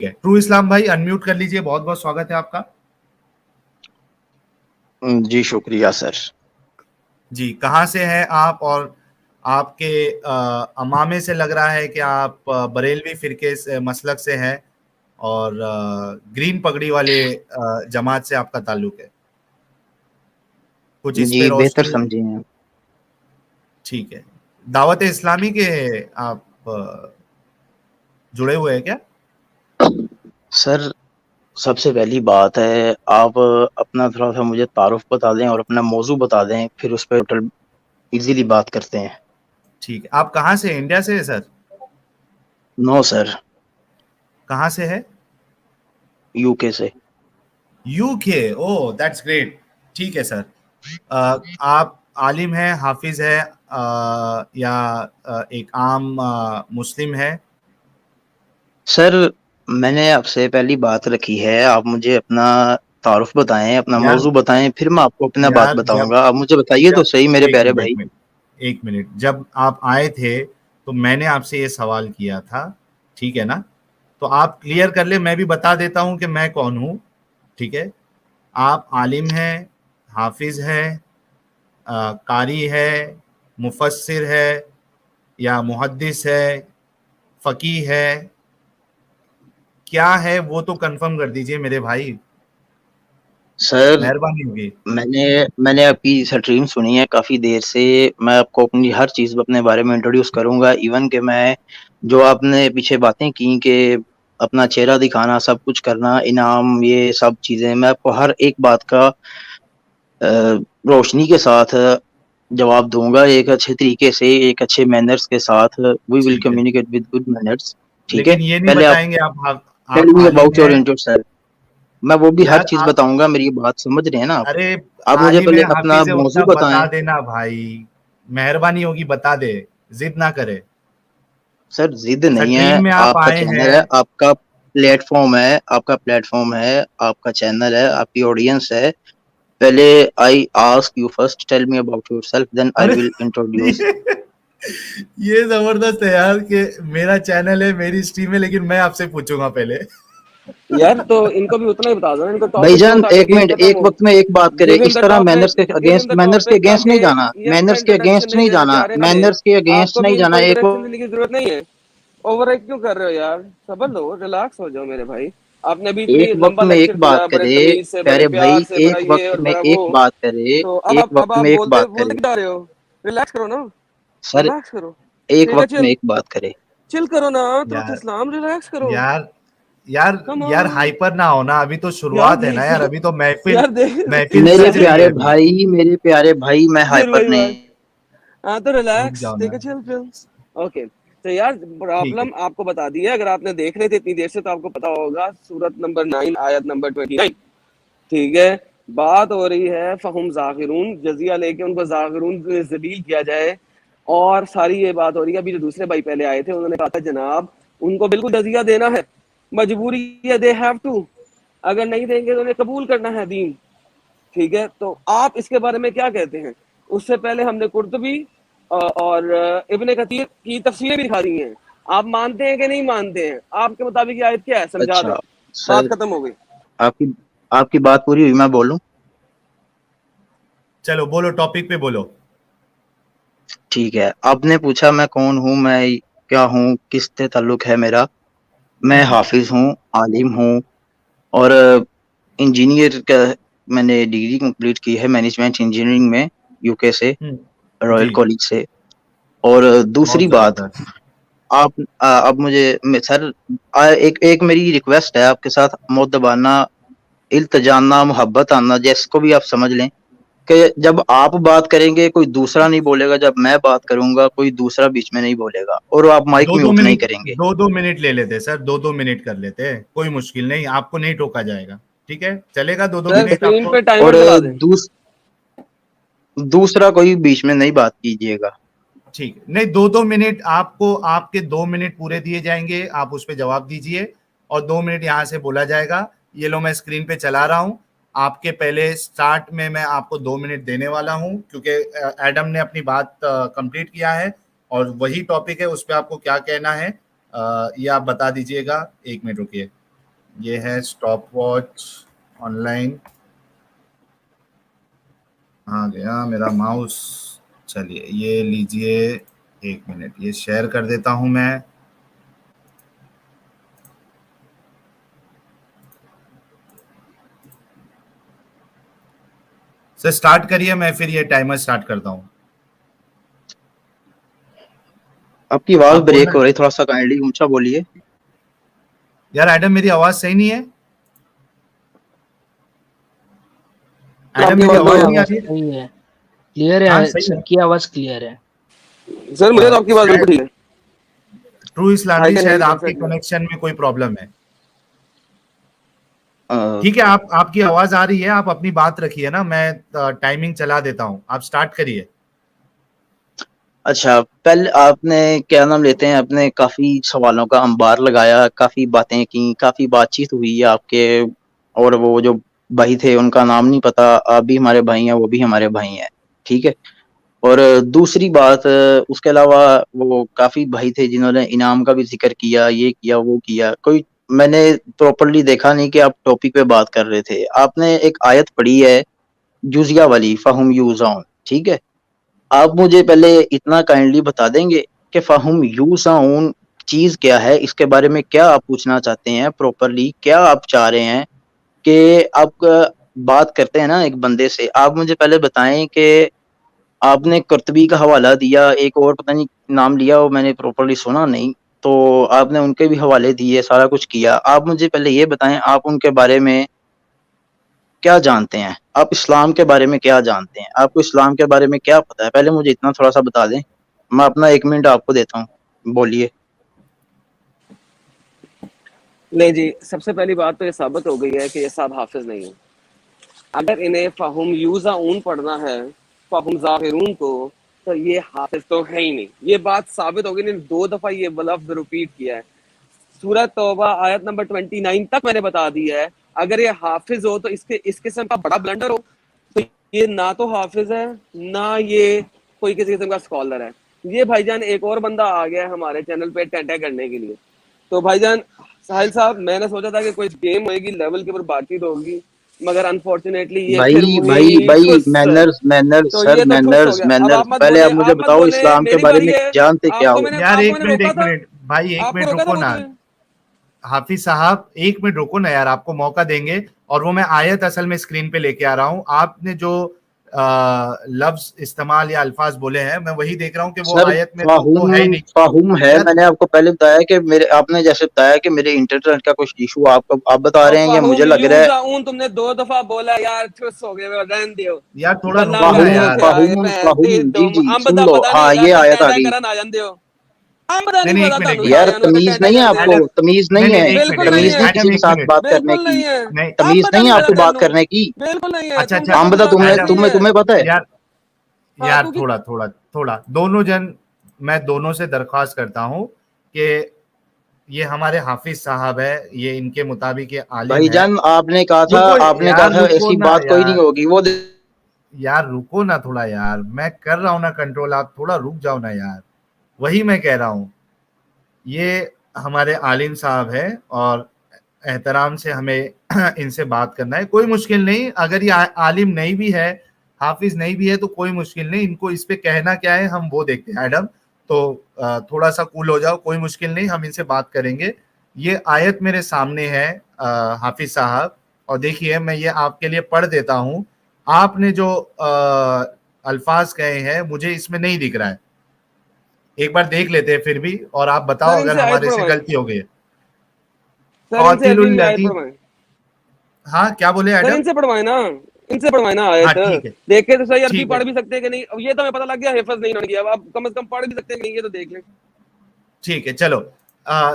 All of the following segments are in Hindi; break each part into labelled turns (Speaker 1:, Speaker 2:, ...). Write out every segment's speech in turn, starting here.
Speaker 1: ट्रू इस्लाम भाई अनम्यूट कर लीजिए, बहुत बहुत स्वागत है आपका।
Speaker 2: जी शुक्रिया सर।
Speaker 1: जी, कहाँ से हैं आप? और आपके अमामे से लग रहा है कि आप बरेलवी फिरके से मसलक से हैं और ग्रीन पगड़ी वाले जमात से आपका ताल्लुक है। कुछ इस पे
Speaker 2: जी बेहतर
Speaker 1: रोशनी।
Speaker 2: समझे हैं।
Speaker 1: ठीक है, दावत इस्लामी के आप जुड़े हुए हैं क्या?
Speaker 2: सर सबसे पहली बात है, आप अपना थोड़ा सा मुझे तारुफ बता दें और अपना मौजू बता दें, फिर उस पर टोटल इजीली बात करते हैं।
Speaker 1: ठीक है, आप कहाँ से हैं? इंडिया से है सर?
Speaker 2: नो सर,
Speaker 1: कहाँ से है?
Speaker 2: यूके से।
Speaker 1: UK, oh that's great. ठीक है सर। आप आलिम हैं, हाफिज है, या एक आम मुस्लिम है?
Speaker 2: सर मैंने आपसे पहली बात रखी है, आप मुझे अपना तारुफ बताएं, अपना
Speaker 1: यार
Speaker 2: मौजू बताएं, फिर मैं आपको अपना बात
Speaker 1: यार जब
Speaker 2: बताऊंगा। आप मुझे बताइए तो
Speaker 1: जब
Speaker 2: सही मेरे
Speaker 1: एक
Speaker 2: प्यारे
Speaker 1: मिनट, एक
Speaker 2: भाई।
Speaker 1: मिनट, एक मिनट, जब आप आए थे तो मैंने आपसे ये सवाल किया था, ठीक है ना? तो आप क्लियर कर ले, मैं भी बता देता हूं कि मैं कौन हूं। ठीक है, आप आलिम हैं, हाफिज हैं, कारी है, मुफस्सिर है, या मुहद्दिस है, फकीह है, क्या है वो तो कंफर्म कर दीजिए मेरे भाई,
Speaker 2: सर
Speaker 1: मेहरबानी होगी।
Speaker 2: मैंने मैंने आपकी स्ट्रीम सुनी है काफी देर से। मैं आपको अपनी हर चीज अपने बारे में इंट्रोड्यूस करूंगा, इवन कि मैं जो आपने पीछे बातें की कि अपना चेहरा दिखाना, सब कुछ करना, इनाम, ये सब चीजें, मैं आपको हर एक बात का अ, रोशनी के साथ जवाब दूंगा, एक अच्छे तरीके से, एक अच्छे मैनर्स के साथ। वी विल
Speaker 1: ठीक है,
Speaker 2: कम्युनिकेट विद गुड मैनर्स। ठीक है,
Speaker 1: लेकिन ये नहीं
Speaker 2: पहले आप
Speaker 1: बताएंगे
Speaker 2: टेल
Speaker 1: आप
Speaker 2: मी
Speaker 1: आलिम
Speaker 2: अबाउट योर
Speaker 1: हैं?
Speaker 2: इंट्रोड सर। मैं वो भी हर
Speaker 1: यार
Speaker 2: चीज
Speaker 1: आप,
Speaker 2: बताऊंगा, मेरी ये बात समझ रहे हैं ना आप?
Speaker 1: अरे
Speaker 2: आप मुझे
Speaker 1: आलिम है,
Speaker 2: पहले अपना
Speaker 1: हाफिज है,
Speaker 2: मौजू
Speaker 1: उतना
Speaker 2: बताएं।
Speaker 1: बता देना भाई, मेहरबानी होगी बता दे, जिद ना करे।
Speaker 2: सर जिद नहीं है,
Speaker 1: स्ट्रीम में आप
Speaker 2: आपका
Speaker 1: आए
Speaker 2: चैनल है,
Speaker 1: हैं।
Speaker 2: आपका प्लेटफॉर्म है, आपका प्लेटफॉर्म है, आपका चैनल है, आपकी ऑडियंस है। पहले I ask you first, tell me about yourself, then I
Speaker 1: अरे
Speaker 2: विल इंट्रोड्यूस।
Speaker 1: ये ये जबरदस्त है यार कि मेरा चैनल है, मेरी स्ट्रीम है, लेकिन मैं आपसे पूछूंगा पहले।
Speaker 3: यार तो इनको भी उतना ही बता दो ना, इनको टॉपिक दो
Speaker 2: भाईजान
Speaker 3: ताकि
Speaker 2: एक
Speaker 3: गेम
Speaker 2: मिनट,
Speaker 3: खत्म
Speaker 2: एक
Speaker 3: हो।
Speaker 2: वक्त में एक बात करे,
Speaker 3: गिव इन
Speaker 2: इस
Speaker 3: द
Speaker 2: तरह
Speaker 3: topic, give in the
Speaker 2: manners के
Speaker 3: टॉपिक
Speaker 2: अगेंस्ट
Speaker 3: ताकि
Speaker 2: नहीं जाना,
Speaker 3: ये अपना
Speaker 2: मैनर्स के
Speaker 3: इंट्रोडक्शन
Speaker 2: अगेंस्ट
Speaker 3: नहीं
Speaker 2: नहीं
Speaker 3: देना
Speaker 2: जाना,
Speaker 3: चाह रहे ना दे।
Speaker 2: मैनर्स के अगेंस्ट
Speaker 3: आपको भी
Speaker 2: नहीं
Speaker 3: इनको
Speaker 2: जाना। एक
Speaker 3: इंट्रोडक्शन देने की जरूरत नहीं है। ओवर क्यों कर रहे हो यार? सबर लो, रिलैक्स हो जाओ मेरे भाई। आपने अभी इतनी
Speaker 2: एक वक्त
Speaker 3: लंबा
Speaker 2: में एक
Speaker 3: लेक्चर
Speaker 2: बात
Speaker 3: दिया, बड़े
Speaker 2: करे,
Speaker 3: तमीज से, बड़े
Speaker 2: प्यारे
Speaker 3: प्यार
Speaker 2: भाई,
Speaker 3: से, बड़ा
Speaker 2: एक
Speaker 3: ये
Speaker 2: वक्त
Speaker 3: और
Speaker 2: में
Speaker 3: बड़ा
Speaker 2: एक
Speaker 3: वो।
Speaker 2: बात करे,
Speaker 3: तो
Speaker 2: एक
Speaker 3: अब
Speaker 2: वक्त
Speaker 3: आप
Speaker 2: में एक
Speaker 3: बोलते
Speaker 2: बात
Speaker 3: बोलते
Speaker 2: करे।
Speaker 3: क्यों जा रहे हो? रिलैक्स करो ना,
Speaker 2: सर
Speaker 3: रिलैक्स करो।
Speaker 2: एक
Speaker 3: ठीक है,
Speaker 2: वक्त में
Speaker 3: चिल
Speaker 2: एक बात करे।
Speaker 3: चिल करो ना। ट्रुथ
Speaker 1: यार
Speaker 3: इस्लाम, रिलैक्स करो।
Speaker 1: यार यार
Speaker 3: कम
Speaker 1: यार
Speaker 3: ऑन
Speaker 1: हाइपर ना होना, अभी तो
Speaker 3: यार,
Speaker 1: शुरुआत है ना
Speaker 3: देख
Speaker 1: यार, अभी तो महफिल
Speaker 3: यार देख
Speaker 1: महफिल
Speaker 2: मेरे
Speaker 1: सज रही
Speaker 3: फिर
Speaker 1: है
Speaker 2: प्यारे
Speaker 1: अभी।
Speaker 2: भाई, मेरे प्यारे भाई, मैं
Speaker 3: फिर
Speaker 2: हाइपर
Speaker 3: वही
Speaker 2: नहीं।
Speaker 3: बात। हाँ तो
Speaker 1: रुक
Speaker 3: रिलैक्स,
Speaker 1: जाओ
Speaker 3: टेक
Speaker 1: ना।
Speaker 3: A chill pill. ओके, तो यार
Speaker 1: ठीक है।
Speaker 3: प्रॉब्लम आपको बता दी है। अगर आपने देख रहे थे इतनी देर से तो आपको पता होगा, सूरत नंबर 9 आयत नंबर 29। ठीक है, बात हो रही है फहुम जाकिरून, जजिया लेके उनको जाकिरून जलील किया जाए। और सारी ये बात हो रही है, अभी जो दूसरे भाई पहले आए थे उन्होंने कहा था जनाब उनको बिल्कुल जजिया देना है, मजबूरी है, दे हैव टू। अगर नहीं देंगे तो उन्हें कबूल करना है दीन। ठीक है, तो आप इसके बारे में क्या कहते हैं? उससे पहले हमने कुर्तुबी और इब्ने कतीर की तफसीरें भी दिखा दी हैं। आप मानते हैं कि नहीं मानते हैं? आपके मुताबिक ये आयत क्या है, समझा दें।
Speaker 2: अच्छा
Speaker 3: बात
Speaker 2: सर,
Speaker 3: खत्म हो गई।
Speaker 2: आपकी आपकी बात पूरी हुई, मैं बोलूं?
Speaker 1: चलो बोलो, टॉपिक पे बोलो।
Speaker 2: ठीक है, आपने पूछा मैं कौन हूँ, मैं क्या हूँ, किससे ताल्लुक है मेरा। मैं
Speaker 1: हम्म।
Speaker 2: हाफिज हूँ, आलिम हूँ, और इंजीनियर का मैंने डिग्री कंप्लीट की है मैनेजमेंट इंजीनियरिंग में, यूके से, रॉयल
Speaker 1: जी,
Speaker 2: कॉलेज से। और दूसरी
Speaker 1: बहुत
Speaker 2: बात,
Speaker 1: जबरदस्त।
Speaker 2: आप अब मुझे सर, एक एक मेरी रिक्वेस्ट है आपके साथ, मुद्दबाना, इल्तजाना, मोहब्बत आना, जिसको भी आप समझ लें, कि जब आप बात करेंगे कोई दूसरा नहीं बोलेगा, जब मैं बात करूंगा कोई दूसरा बीच में नहीं बोलेगा, और आप माइक
Speaker 1: दो दो
Speaker 2: म्यूट नहीं
Speaker 1: मिनट
Speaker 2: करेंगे।
Speaker 1: 2-2 मिनट ले लेते सर, 2-2 मिनट कर लेते हैं, कोई मुश्किल नहीं, आपको नहीं टोका जाएगा। ठीक है, चलेगा, दो दो
Speaker 3: सर
Speaker 1: मिनट
Speaker 3: स्क्रीन
Speaker 1: आपको।
Speaker 3: पे
Speaker 2: और
Speaker 3: टाइमर चला दें।
Speaker 2: दूसरा कोई बीच में नहीं बात कीजिएगा।
Speaker 1: ठीक है, नहीं, 2-2 मिनट आपको, आपके 2 मिनट पूरे दिए जाएंगे, आप उस पर जवाब दीजिए, और 2 मिनट यहाँ से बोला जाएगा। ये लो, मैं स्क्रीन पे चला रहा हूँ। आपके पहले स्टार्ट में मैं आपको 2 मिनट देने वाला हूँ, क्योंकि एडम ने अपनी बात कंप्लीट किया है, और वही टॉपिक है, उस पर आपको क्या कहना है ये आप बता दीजिएगा। 1 मिनट रुकिए। ये है स्टॉप वॉच ऑनलाइन। आ गया मेरा माउस। चलिए ये लीजिए, 1 मिनट, ये शेयर कर देता हूं मैं। सर स्टार्ट करिए, मैं फिर ये टाइमर स्टार्ट करता हूं।
Speaker 2: आपकी आवाज
Speaker 1: आप
Speaker 2: ब्रेक
Speaker 1: बोलना
Speaker 2: हो रही, थोड़ा सा काइंडली ऊंचा बोलिए।
Speaker 1: यार। एडम मेरी आवाज सही नहीं है? एडम
Speaker 3: आपकी
Speaker 1: मेरी
Speaker 3: आवाज
Speaker 1: आवाज
Speaker 3: लो
Speaker 1: नहीं आ
Speaker 4: आवाज
Speaker 1: रही है?
Speaker 4: सही है, क्लियर
Speaker 1: हाँ
Speaker 4: है,
Speaker 1: सही है।
Speaker 4: सबकी आवाज क्लियर है।
Speaker 3: सर, मुझे तो आपकी बात बिल्कुल ठीक है।
Speaker 1: ट्रू
Speaker 3: आई
Speaker 1: इस्लामरी,
Speaker 3: कैन
Speaker 1: शायद
Speaker 3: हियर
Speaker 1: आपके
Speaker 3: परफेक्टली।
Speaker 1: कनेक्शन में कोई प्रॉब्लम है।
Speaker 2: अ,
Speaker 1: ठीक है, आप आपकी आवाज आ रही है, आप अपनी बात रखिए ना, मैं टाइमिंग चला देता हूँ, आप स्टार्ट करिए।
Speaker 2: अच्छा, पहले आपने क्या नाम लेते हैं, अपने काफी सवालों का अंबार लगाया, काफी बातें की, काफी बातचीत हुई आपके, और वो जो भाई थे उनका नाम नहीं पता, आप भी हमारे भाई हैं, वो भी हमारे भाई हैं, ठीक है। और दूसरी बात, उसके अलावा वो काफी भाई थे जिन्होंने इनाम का भी जिक्र किया, ये किया वो किया, कोई मैंने प्रॉपरली देखा नहीं कि आप टॉपिक पे बात कर रहे थे। आपने एक आयत पढ़ी है जुजिया वाली, फहुम यूजाउन, ठीक है। आप मुझे पहले इतना काइंडली बता देंगे कि फहुम यूजाउन चीज क्या है, इसके बारे में क्या आप पूछना चाहते हैं प्रॉपरली, क्या आप चाह रहे हैं कि आप बात करते हैं ना एक बंदे से, आप मुझे पहले बताएं कि आपने कुर्तबी का हवाला दिया, एक और पता नहीं नाम लिया, वो मैंने प्रॉपरली सुना नहीं, तो आपने उनके भी हवाले दिए, सारा कुछ किया। आप मुझे पहले ये बताएं, आप उनके बारे में क्या जानते हैं, आप इस्लाम के बारे में क्या जानते हैं, आपको इस्लाम के बारे में क्या पता है, पहले मुझे इतना थोड़ा सा बता दें। मैं अपना 1 मिनट आपको देता हूँ, बोलिए।
Speaker 3: नहीं जी, सबसे पहली बात तो ये साबित हो गई है कि ये साहब हाफिज नहीं है। अगर इन्हें फहुम यूजाऊन पढ़ना है, फहुम जाहिरून को, तो ये हाफिज तो है ही नहीं। ये बात साबित हो गई, इन्होंने 2 दफा ये लफ्ज रिपीट किया है। सूरत तौबा आयत नंबर 29 तक मैंने बता दिया है। अगर ये हाफिज हो तो इसके इस किस्म का बड़ा ब्लंडर हो, तो ये ना तो हाफिज है, ना ये कोई किसी किस्म का स्कॉलर है। ये भाईजान एक और बंदा आ गया है हमारे चैनल पे टैटा करने के लिए। तो भाईजान साहिल साहब, मैंने सोचा था कि कोई गेम होगी, लेवल के ऊपर बातचीत होगी, मगर अनफॉर्चुनेटली ये फिर
Speaker 2: भाई भाई
Speaker 3: वही
Speaker 2: भाई,
Speaker 3: ठुस।
Speaker 2: मैनर्स मैनर्स
Speaker 3: तो
Speaker 2: सर,
Speaker 3: ये तो ठुस हो
Speaker 2: मैनर्स
Speaker 3: गया। अब
Speaker 2: मैनर्स,
Speaker 3: आप मत
Speaker 2: पहले
Speaker 3: बोले,
Speaker 2: आप मुझे
Speaker 3: आप मत
Speaker 2: बताओ
Speaker 3: बोले,
Speaker 2: इस्लाम के
Speaker 3: मेरी
Speaker 2: बारे
Speaker 3: बारी
Speaker 2: में
Speaker 3: है।
Speaker 2: जानते क्या हो।
Speaker 1: यार
Speaker 3: आपको
Speaker 1: एक
Speaker 3: मैंने
Speaker 1: मिनट,
Speaker 3: रोका
Speaker 1: एक
Speaker 3: था,
Speaker 1: मिनट भाई, एक
Speaker 3: आपको
Speaker 1: मिनट
Speaker 3: रोका था
Speaker 1: रुको ना।
Speaker 3: बोलते हुए।
Speaker 1: हाफिज साहब 1 मिनट रुको ना यार, आपको मौका देंगे। और वो मैं आयत असल में स्क्रीन पे लेके आ रहा हूँ। आपने जो लफ्ज इस्तेमाल या अल्फाज बोले हैं, मैं वही देख रहा हूँ कि वो
Speaker 2: सर
Speaker 1: आयत में तो है ही
Speaker 2: फाहुम
Speaker 1: नहीं
Speaker 2: फाहुम है,
Speaker 1: यार।
Speaker 2: मैंने आपको पहले बताया कि मेरे, आपने जैसे बताया कि मेरे इंटरनेट का कुछ इशू, आपको आप बता
Speaker 3: और
Speaker 2: रहे हैं, ये मुझे
Speaker 3: फहुम
Speaker 2: लग रहा है।
Speaker 3: यूजाऊन तुमने 2 दफा बोला यार, ठुस हो गए, रहने दियो।
Speaker 1: यार थोड़ा
Speaker 3: गल्ला
Speaker 1: रुको ना
Speaker 3: कर
Speaker 2: फाहुम
Speaker 1: यार।
Speaker 3: थे आए
Speaker 2: फाहुम
Speaker 3: भैन दी
Speaker 2: फाहुम, जी
Speaker 3: तुम
Speaker 2: जी,
Speaker 3: अंब
Speaker 2: सुन
Speaker 3: दा
Speaker 2: लो,
Speaker 3: पता नहीं
Speaker 2: हाँ
Speaker 3: होगा
Speaker 2: ये
Speaker 3: ते
Speaker 2: आयत आ
Speaker 3: टैटा
Speaker 2: गई।
Speaker 3: करन आ जांदे हो। अंब दा
Speaker 1: नहीं
Speaker 3: नहीं
Speaker 1: नहीं,
Speaker 3: पता
Speaker 1: 1 मिनट,
Speaker 3: तानू
Speaker 2: यार
Speaker 3: सारियां नु ते
Speaker 2: तमीज
Speaker 3: टैटा
Speaker 2: नहीं है
Speaker 3: करदे
Speaker 2: आपको,
Speaker 3: हो।
Speaker 1: एडम,
Speaker 2: तमीज
Speaker 1: नहीं
Speaker 2: नहीं
Speaker 1: नहीं,
Speaker 2: है,
Speaker 1: एक
Speaker 3: बिल्कुल
Speaker 1: मिनट, एक
Speaker 3: नहीं
Speaker 2: तमीज
Speaker 1: मिनट
Speaker 3: है,
Speaker 2: नहीं किसी
Speaker 1: एडम,
Speaker 2: के
Speaker 1: एक
Speaker 2: साथ
Speaker 1: मिनट।
Speaker 2: बात करने
Speaker 3: बिल्कुल
Speaker 2: की,
Speaker 3: नहीं है।
Speaker 1: नहीं,
Speaker 3: अंब
Speaker 2: तमीज
Speaker 3: दा
Speaker 2: नहीं है
Speaker 3: नहीं पता
Speaker 2: आपको बात
Speaker 3: तानू,
Speaker 2: करने की।
Speaker 3: बिल्कुल नहीं है।
Speaker 1: अच्छा
Speaker 3: तुम तो
Speaker 1: अच्छा
Speaker 2: हम बता,
Speaker 3: बकचोदा
Speaker 2: तुम्हें
Speaker 3: काफी
Speaker 2: तुम्हें
Speaker 3: है।
Speaker 2: तुम्हें पता है।
Speaker 1: यार,
Speaker 3: हाँ
Speaker 1: यार
Speaker 3: तू की
Speaker 1: थोड़ा थोड़ा थोड़ा दोनों जन, मैं दोनों से दरख्वास्त करता हूँ कि ये हमारे हाफिज साहब है, ये इनके मुताबिक ये आलिम है।
Speaker 2: भाईजान आपने कहा था,
Speaker 1: रुको
Speaker 2: आपने कहा
Speaker 1: यार,
Speaker 2: था
Speaker 1: रुको
Speaker 2: ऐसी
Speaker 1: ना
Speaker 2: बात कोई नहीं
Speaker 1: यार,
Speaker 2: होगी वो।
Speaker 1: यार रुको ना थोड़ा यार, मैं कर रहा हूँ ना कंट्रोल, आप थोड़ा रुक जाओ ना यार। वही मैं कह रहा हूँ, ये हमारे आलिम साहब है और एहतराम से हमें इनसे बात करना है। कोई मुश्किल नहीं, अगर ये आलिम नहीं भी है, हाफिज नहीं भी है, तो कोई मुश्किल नहीं, इनको इस पे कहना क्या है हम वो देखते हैं। एडम, तो थोड़ा सा कूल हो जाओ, कोई मुश्किल नहीं, हम इनसे बात करेंगे। ये आयत मेरे सामने है हाफिज साहब, और देखिए मैं ये आपके लिए पढ़ देता हूँ। आपने जो अल्फाज कहे हैं मुझे इसमें नहीं दिख रहा है, एक बार देख लेते हैं फिर भी, और आप
Speaker 3: सर
Speaker 1: बताओ अगर
Speaker 3: इनसे आयत
Speaker 1: हमारे से
Speaker 3: पढ़वाएं,
Speaker 1: गलती हो गई है।
Speaker 3: सर इनसे अरबी
Speaker 1: कौतिलुल
Speaker 3: में आयत
Speaker 1: लदी,
Speaker 3: पढ़वाएं।
Speaker 1: हाँ क्या बोले
Speaker 3: सर
Speaker 1: एडम?
Speaker 3: इनसे पढ़वाएं ना, इनसे पढ़वाएं ना
Speaker 1: हाँ
Speaker 3: आयत।
Speaker 1: ठीक है,
Speaker 3: देखे तो सही, अरबी
Speaker 1: ठीक है,
Speaker 3: पढ़ भी सकते हैं कि नहीं। अब ये तो हमें पता लग गया हिफज नहीं किया, अब आप कम से कम पढ़ भी सकते हैं कि नहीं, ये तो देख लें।
Speaker 1: ठीक है, चलो। आ,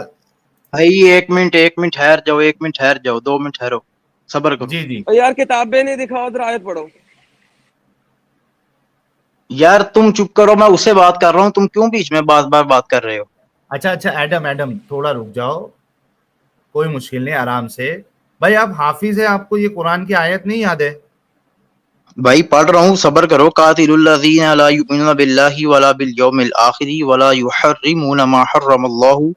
Speaker 2: भाई 1 मिनट ठहर जाओ, 1 मिनट ठहर जाओ, 2 मिनट ठहरो, सब्र करो।
Speaker 1: जी जी,
Speaker 3: और यार किताबें नहीं दिखाओ, उधर आयत पढ़ो।
Speaker 2: यार तुम चुप करो, मैं उससे बात कर रहा हूँ, तुम क्यों बीच में बार बार बात कर रहे हो।
Speaker 1: अच्छा अच्छा, एडम एडम थोड़ा रुक जाओ, कोई मुश्किल नहीं, आराम से। भाई आप हाफिज है, आपको ये कुरान की आयत नहीं याद है?
Speaker 2: भाई पढ़ रहा हूँ, सब्र करो। कातिलुल्लज़ीना ला युमिनूना बिल्लाहि वला बिल यौमिल आखिरी वला युहर्रिमूना मा हर्रमल्लाहु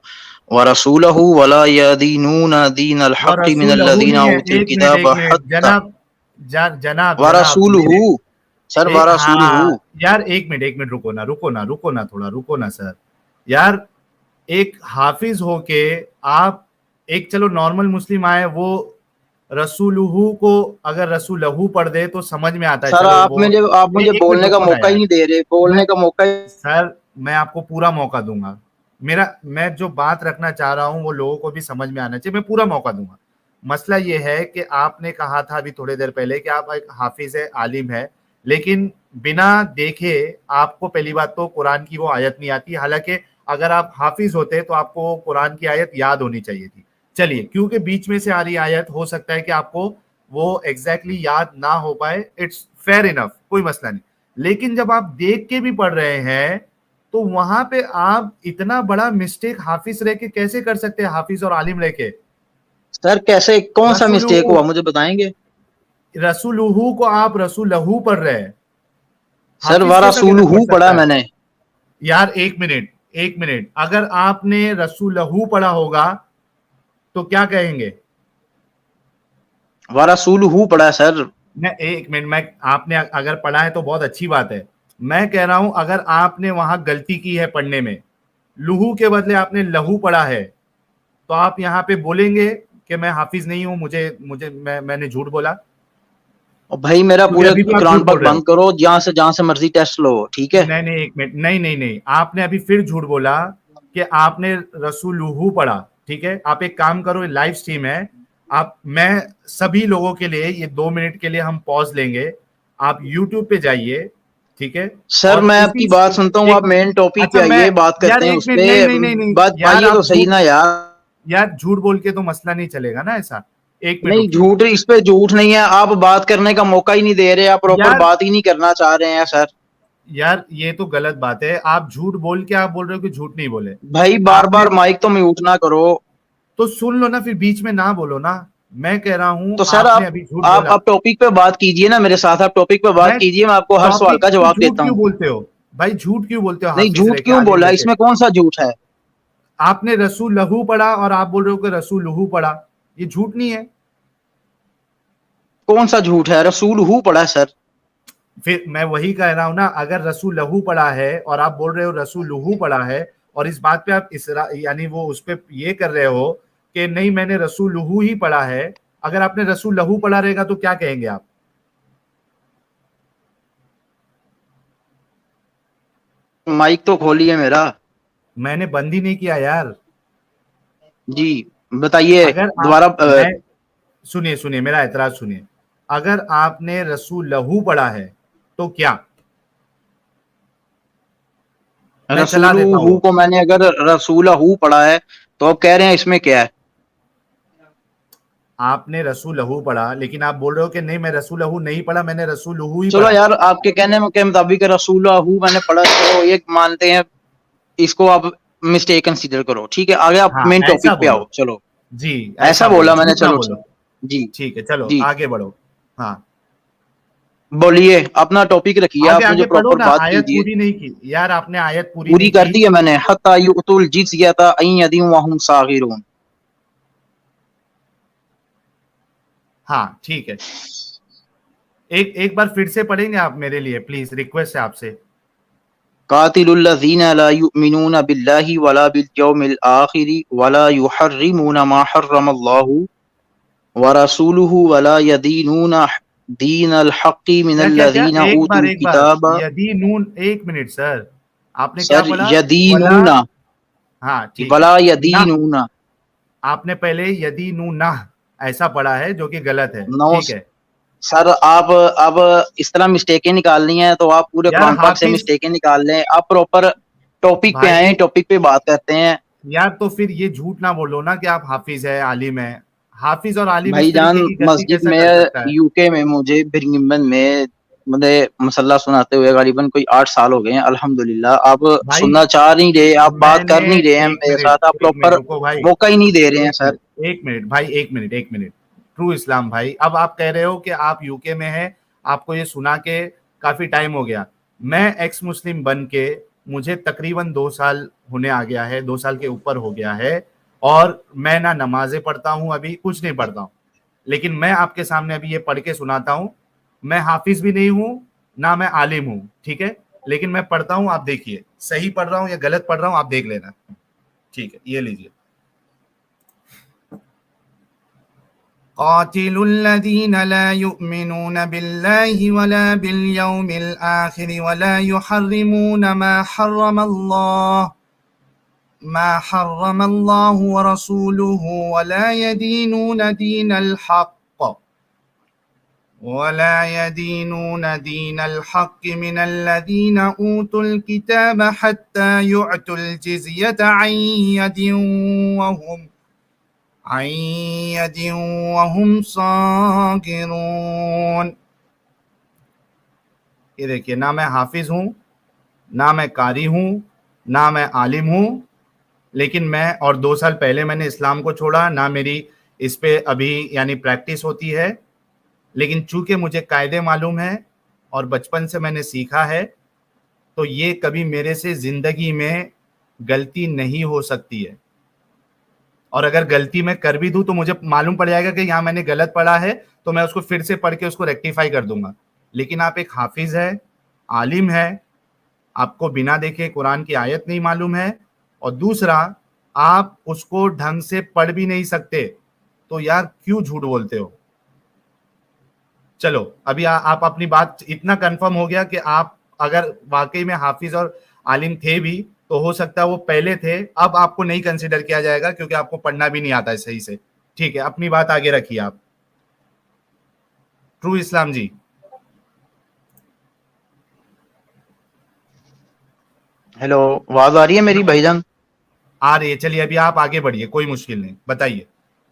Speaker 2: व रसूलहु वला यदीनूना दीनल
Speaker 1: व
Speaker 2: हक़्क़ि मिनल
Speaker 1: रसूलहू
Speaker 2: लज़ीना
Speaker 1: नहीं है,
Speaker 2: ऊतुल
Speaker 1: एक मिनट
Speaker 2: किताब
Speaker 1: एक मिनट
Speaker 2: हत्ता
Speaker 1: जनाब जनाब
Speaker 2: व
Speaker 1: जनाब
Speaker 2: रसूलहु
Speaker 1: मेरे
Speaker 2: सर व रसूलहु
Speaker 1: हाँ यार एक मिनट रुको ना थोड़ा रुको ना सर यार। एक हाफिज होके आप एक चलो नॉर्मल मुस्लिम आए वो रसूलहू को अगर रसूलहू पढ़ दे तो समझ में आता है,
Speaker 2: सर
Speaker 1: चलो वो
Speaker 2: आप मुझे
Speaker 1: एक मिनट
Speaker 2: बोलने का
Speaker 1: रुको ना
Speaker 2: मौका ही
Speaker 1: यार।
Speaker 2: नहीं दे रहे,
Speaker 1: मैं
Speaker 2: बोलने का मौका।
Speaker 1: सर मैं आपको पूरा मौका दूंगा। मैं जो बात रखना चाह रहा हूं वो लोगों को भी समझ में आना चाहिए, मैं पूरा मौका दूंगा। मसला ये है कि आपने कहा था अभी थोड़ी देर पहले कि आप एक हाफिज है, आलिम है, लेकिन बिना देखे आपको पहली बात तो कुरान की वो आयत नहीं आती। हालांकि अगर आप हाफिज होते तो आपको कुरान की आयत याद होनी चाहिए थी। चलिए, क्योंकि बीच में से आ रही आयत हो सकता है कि आपको वो एग्जैक्टली याद ना हो पाए, इट्स फेयर इनफ, कोई मसला नहीं। लेकिन जब आप देख के भी पढ़ रहे हैं तो वहां पे आप इतना बड़ा मिस्टेक हाफिज रह के कैसे कर सकते हैं, हाफिज और आलिम रह के।
Speaker 2: सर कैसे, कौन सा मिस्टेक
Speaker 1: रसूलुहू
Speaker 2: हुआ मुझे बताएंगे?
Speaker 1: रसूलुहू को आप रसूलहू पढ़ रहे हैं,
Speaker 2: सर
Speaker 1: हाफिज
Speaker 2: व
Speaker 1: कैसा गलत पढ़
Speaker 2: रसूलहु पढ़ा
Speaker 1: सकता है?
Speaker 2: मैंने।
Speaker 1: यार एक मिनट अगर आपने रसूलहू पढ़ा होगा तो क्या कहेंगे?
Speaker 2: व रसूलहु पढ़ा सर।
Speaker 1: मैं एक मिनट मैं आपने अगर पढ़ा है तो बहुत अच्छी बात है। मैं कह रहा हूं अगर आपने वहां गलती की है पढ़ने में, लुहू के बदले आपने लहू पढ़ा है, तो आप यहाँ पे बोलेंगे कि मैं हाफिज नहीं हूं, मुझे मुझे मैंने झूठ बोला?
Speaker 2: और भाई मेरा
Speaker 1: क्योंकि
Speaker 2: पूरे
Speaker 1: अभी तो आप
Speaker 2: कुरान
Speaker 1: झूठ
Speaker 2: पाक
Speaker 1: बोल रहे हो।
Speaker 2: बंद करो, जहां से मर्जी टेस्ट लो, ठीक है?
Speaker 1: नहीं नहीं एक मिनट, नहीं आपने अभी फिर झूठ बोला कि आपने रसूलुहू पढ़ा। ठीक है, आप एक काम करो, लाइव स्ट्रीम है, आप मैं सभी लोगों के लिए ये 2 मिनट के लिए हम पॉज लेंगे। आप यूट्यूब पे जाइए, ठीक है,
Speaker 2: सर
Speaker 1: और
Speaker 2: मैं
Speaker 1: उसी
Speaker 2: आपकी बात सुनता हूँ,
Speaker 1: एक
Speaker 2: आप मेन टॉपिक पे
Speaker 1: अच्छा मैं
Speaker 2: आइए, बात
Speaker 1: यार
Speaker 2: करते हैं
Speaker 1: एक
Speaker 2: उस
Speaker 1: मिनट,
Speaker 2: पे।
Speaker 1: नहीं
Speaker 2: बात
Speaker 1: यार
Speaker 2: पाइए तो
Speaker 1: आप
Speaker 2: सही
Speaker 1: झूठ
Speaker 2: ना यार।
Speaker 1: यार झूठ बोल के तो मसला नहीं चलेगा ना ऐसा। एक मिनट
Speaker 2: नहीं
Speaker 1: रुकिए
Speaker 2: झूठ, इस पे झूठ नहीं है, आप बात करने का मौका ही नहीं दे रहे, आप प्रॉपर
Speaker 1: यार।
Speaker 2: बात ही नहीं करना चाह रहे हैं सर।
Speaker 1: यार ये तो गलत बात है, आप झूठ बोल के आप बोल रहे हो कि झूठ नहीं बोले।
Speaker 2: भाई बार
Speaker 1: आपने
Speaker 2: बार माइक तो म्यूट ना करो।
Speaker 1: तो सुन लो ना, फिर बीच में ना बोलो ना। मैं कह रहा हूं
Speaker 2: तो सर
Speaker 1: आपने अभी झूठ बोला।
Speaker 2: आप टॉपिक पे बात कीजिए ना मेरे साथ, आप टॉपिक पे बात
Speaker 1: मैं
Speaker 2: कीजिए, मैं आपको हर सवाल
Speaker 1: टॉपिक
Speaker 2: का
Speaker 1: पे
Speaker 2: जवाब
Speaker 1: झूठ
Speaker 2: देता
Speaker 1: क्यों
Speaker 2: हूँ।
Speaker 1: बोलते हो भाई? झूठ क्यों बोलते हो
Speaker 2: नहीं
Speaker 1: हाफिज
Speaker 2: झूठ
Speaker 1: रह के,
Speaker 2: क्यों
Speaker 1: आलिम
Speaker 2: बोला,
Speaker 1: रह के?
Speaker 2: इसमें कौन सा झूठ है?
Speaker 1: आपने रसूल लहू पढ़ा और आप बोल रहे हो कि रसूल लहू पढ़ा, ये झूठ नहीं है?
Speaker 2: कौन सा झूठ है? रसूल हु पढ़ा है सर।
Speaker 1: फिर मैं वही कह रहा हूं ना, अगर रसूल लहू पढ़ा है और आप बोल रहे हो रसूल लहू पढ़ा है, और इस बात पे आप इसरा यानी वो उस पे ये कर रहे हो कि नहीं मैंने रसूल लहू ही पढ़ा है। अगर आपने रसूल लहू पढ़ा रहेगा तो क्या कहेंगे आप?
Speaker 2: माइक तो खोलिए मेरा।
Speaker 1: मैंने बंद ही नहीं किया यार।
Speaker 2: जी बताइए
Speaker 1: अगर आप
Speaker 2: दोबारा।
Speaker 1: मैं सुनिए सुनिए मेरा एतराज सुनिए। अगर आपने रसूल लहू पढ़ा है तो क्या? मैं चला
Speaker 2: रसूल
Speaker 1: देता
Speaker 2: हु
Speaker 1: हूँ।
Speaker 2: को मैंने अगर रसूल हु पढ़ा है तो आप कह रहे हैं इसमें क्या है?
Speaker 1: आपने रसूल लहू पढ़ा, लेकिन आप बोल रहे हो कि नहीं मैं रसूल लहू नहीं पढ़ा, मैंने रसूल लहू ही
Speaker 2: चलो
Speaker 1: पढ़ा।
Speaker 2: यार, आपके कहने के मुताबिक रसूल हु मैंने पढ़ा, तो ये मानते हैं, इसको आप मिस्टेक कंसीडर करो, ठीक है? आगे आप
Speaker 1: हाँ
Speaker 2: मेन
Speaker 1: ऐसा
Speaker 2: टॉपिक पे
Speaker 1: बोलो।
Speaker 2: आओ, चलो।
Speaker 1: जी
Speaker 2: ऐसा
Speaker 1: ऐसा बोलो,
Speaker 2: बोला मैंने,
Speaker 1: झूठ ना
Speaker 2: चलो ठीक।
Speaker 1: बोलो।
Speaker 2: जी
Speaker 1: ठीक है, चलो
Speaker 2: जी
Speaker 1: आगे बढ़ो। हाँ
Speaker 2: बोलिए, अपना टॉपिक रखिए,
Speaker 1: आगे
Speaker 2: आप मुझे
Speaker 1: आगे पढ़ो
Speaker 2: प्रॉपर
Speaker 1: ना,
Speaker 2: बात
Speaker 1: आयत
Speaker 2: कीजिए।
Speaker 1: पूरी नहीं की यार, आपने आयत पूरी
Speaker 2: पूरी
Speaker 1: नहीं
Speaker 2: कर
Speaker 1: की।
Speaker 2: दी है मैंने, हत्ता युतुल जिज़्यता अन यदिन वहुम सागिरून।
Speaker 1: हाँ ठीक है, एक एक बार फिर से पढ़ेंगे आप मेरे लिए, प्लीज रिक्वेस्ट है आपसे।
Speaker 2: कातिलुल्लज़ीना ला युमिनूना बिल्लाहि वला बिल यौमिल आखिरि वला युहर्रिमूना मा हर्रमल्लाहु व रसूलुहु वला यदीनूना दीनल हक़्क़ि
Speaker 1: क्या क्या क्या,
Speaker 2: मिनल्लज़ीना ऊतुल
Speaker 1: एक बार
Speaker 2: किताब।
Speaker 1: यदि नून, एक मिनट सर, आपने क्या
Speaker 2: सर
Speaker 1: पढ़ा? वला,
Speaker 2: यदीनूना,
Speaker 1: हाँ ठीक है,
Speaker 2: वला
Speaker 1: ना
Speaker 2: यदीनूना।
Speaker 1: आपने पहले यदि नू ना ऐसा पढ़ा है जो कि गलत है,
Speaker 2: नो
Speaker 1: ठीक है।
Speaker 2: सर, आप अब इस तरह मिस्टेकें निकालनी है तो आप पूरे
Speaker 1: यार
Speaker 2: कुरान पाक से
Speaker 1: हाफिज
Speaker 2: मिस्टेकें निकाल लें, आप प्रॉपर टॉपिक पे आए,
Speaker 1: भाई,
Speaker 2: टॉपिक पे बात करते हैं।
Speaker 1: यार तो फिर ये झूठ ना बोलो ना कि आप हाफिज है, आलिम है। हाफिज और आलिम इस
Speaker 2: भाईजान
Speaker 1: तरीके की गलती
Speaker 2: मस्जिद
Speaker 1: कैसा कर
Speaker 2: में
Speaker 1: सकता है?
Speaker 2: यूके में मुझे बिर्मिंघम में मुझे मसल्ला सुनाते हुए करीबन कोई 8 साल हो गए हैं, अल्हम्दुलिल्लाह। आप
Speaker 1: भाई
Speaker 2: सुनना चाह नहीं रहे, आप बात
Speaker 1: मैंने
Speaker 2: कर नहीं रहे हैं मेरे साथ, आप
Speaker 1: एक मिनट
Speaker 2: प्रॉपर
Speaker 1: रुको भाई,
Speaker 2: मौका ही नहीं दे रहे हैं सर।
Speaker 1: एक मिनट भाई, एक मिनट। ट्रू इस्लाम भाई, अब आप कह रहे हो कि आप यूके में हैं, आपको ये सुना के काफी टाइम हो गया। मैं एक्स मुस्लिम बन के मुझे तकरीबन 2 साल होने आ गया है, 2 साल के ऊपर हो गया है। और मैं ना नमाजें पढ़ता हूँ, अभी कुछ नहीं पढ़ता हूँ, लेकिन मैं आपके सामने अभी ये पढ़ के सुनाता हूँ। मैं हाफिज भी नहीं हूँ, ना मैं आलिम हूँ, ठीक है, लेकिन मैं पढ़ता हूँ, आप देखिए सही पढ़ रहा हूँ या गलत पढ़ रहा हूँ, आप देख लेना। ठीक है, ये लीजिए। कातिलुल्लज़ीना ला युमिनूना बिल्लाहि वला बिल आखिर वला युहर्रिमूना मा हर्रमल्लाहु व रसूलुहु वला यदीनूना दीनल हक़ मिनल्लज़ीना ऊतुल किताब हत्ता युअतुल जिज़यत अन यदिन वहुम सागिरून। ये देखिए, ना मैं हाफिज हूँ, ना मैं कारी हूँ, ना मैं आलिम हूँ, लेकिन मैं, और 2 साल पहले मैंने इस्लाम को छोड़ा, ना मेरी इस पे अभी यानी प्रैक्टिस होती है, लेकिन चूंकि मुझे कायदे मालूम है और बचपन से मैंने सीखा है, तो ये कभी मेरे से जिंदगी में गलती नहीं हो सकती है। और अगर गलती मैं कर भी दूं तो मुझे मालूम पड़ जाएगा कि यहाँ मैंने गलत पढ़ा है, तो मैं उसको फिर से पढ़ के उसको रेक्टिफाई कर दूंगा। लेकिन आप एक हाफिज है, आलिम है, आपको बिना देखे कुरान की आयत नहीं मालूम है, और दूसरा आप उसको ढंग से पढ़ भी नहीं सकते, तो यार क्यों झूठ बोलते हो? चलो अभी आप अपनी बात इतना कंफर्म हो गया कि आप अगर वाकई में हाफिज और आलिम थे भी, तो हो सकता है वो पहले थे, अब आपको नहीं कंसिडर किया जाएगा क्योंकि आपको पढ़ना भी नहीं आता है सही से। ठीक है, अपनी बात आगे रखिए आप। ट्रू इस्लाम जी।
Speaker 2: हेलो, आवाज आ रही है मेरी भाईजान?
Speaker 1: आ रही है, चलिए अभी आप आगे बढ़िए, कोई मुश्किल नहीं, बताइए।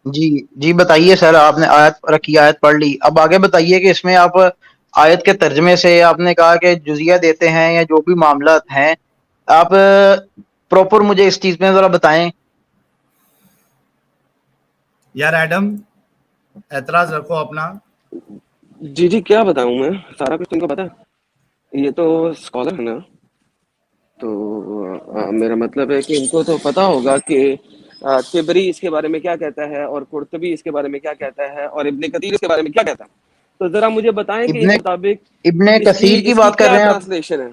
Speaker 2: जी जी, बताइए सर। आपने आयत रखी, आयत पढ़ ली, अब आगे बताइए कि इसमें आप आयत के तर्जमे से आपने कहा कि जुजिया देते हैं या जो भी मामला हैं, आप प्रॉपर मुझे इस चीज में जरा बताएं।
Speaker 1: यार एडम, एतराज रखो अपना।
Speaker 3: जी जी, क्या बताऊं मैं, सारा कुछ तुमको पता है। ये तो स्कॉलर है ना, तो मेरा मतलब है कि इनको तो पता होगा कि तिबरी इसके बारे में क्या कहता है और कुर्तबी इसके बारे में क्या कहता है और इब्ने कतीर इसके बारे में क्या कहता है। तो जरा मुझे बताएं कि
Speaker 2: इब्ने
Speaker 3: इनके मुताबिक
Speaker 2: इब्ने
Speaker 3: इसकी
Speaker 2: कसीर की
Speaker 3: इसकी
Speaker 2: बात कर
Speaker 3: क्या
Speaker 2: रहे हैं आप?
Speaker 3: ट्रांसलेशन है।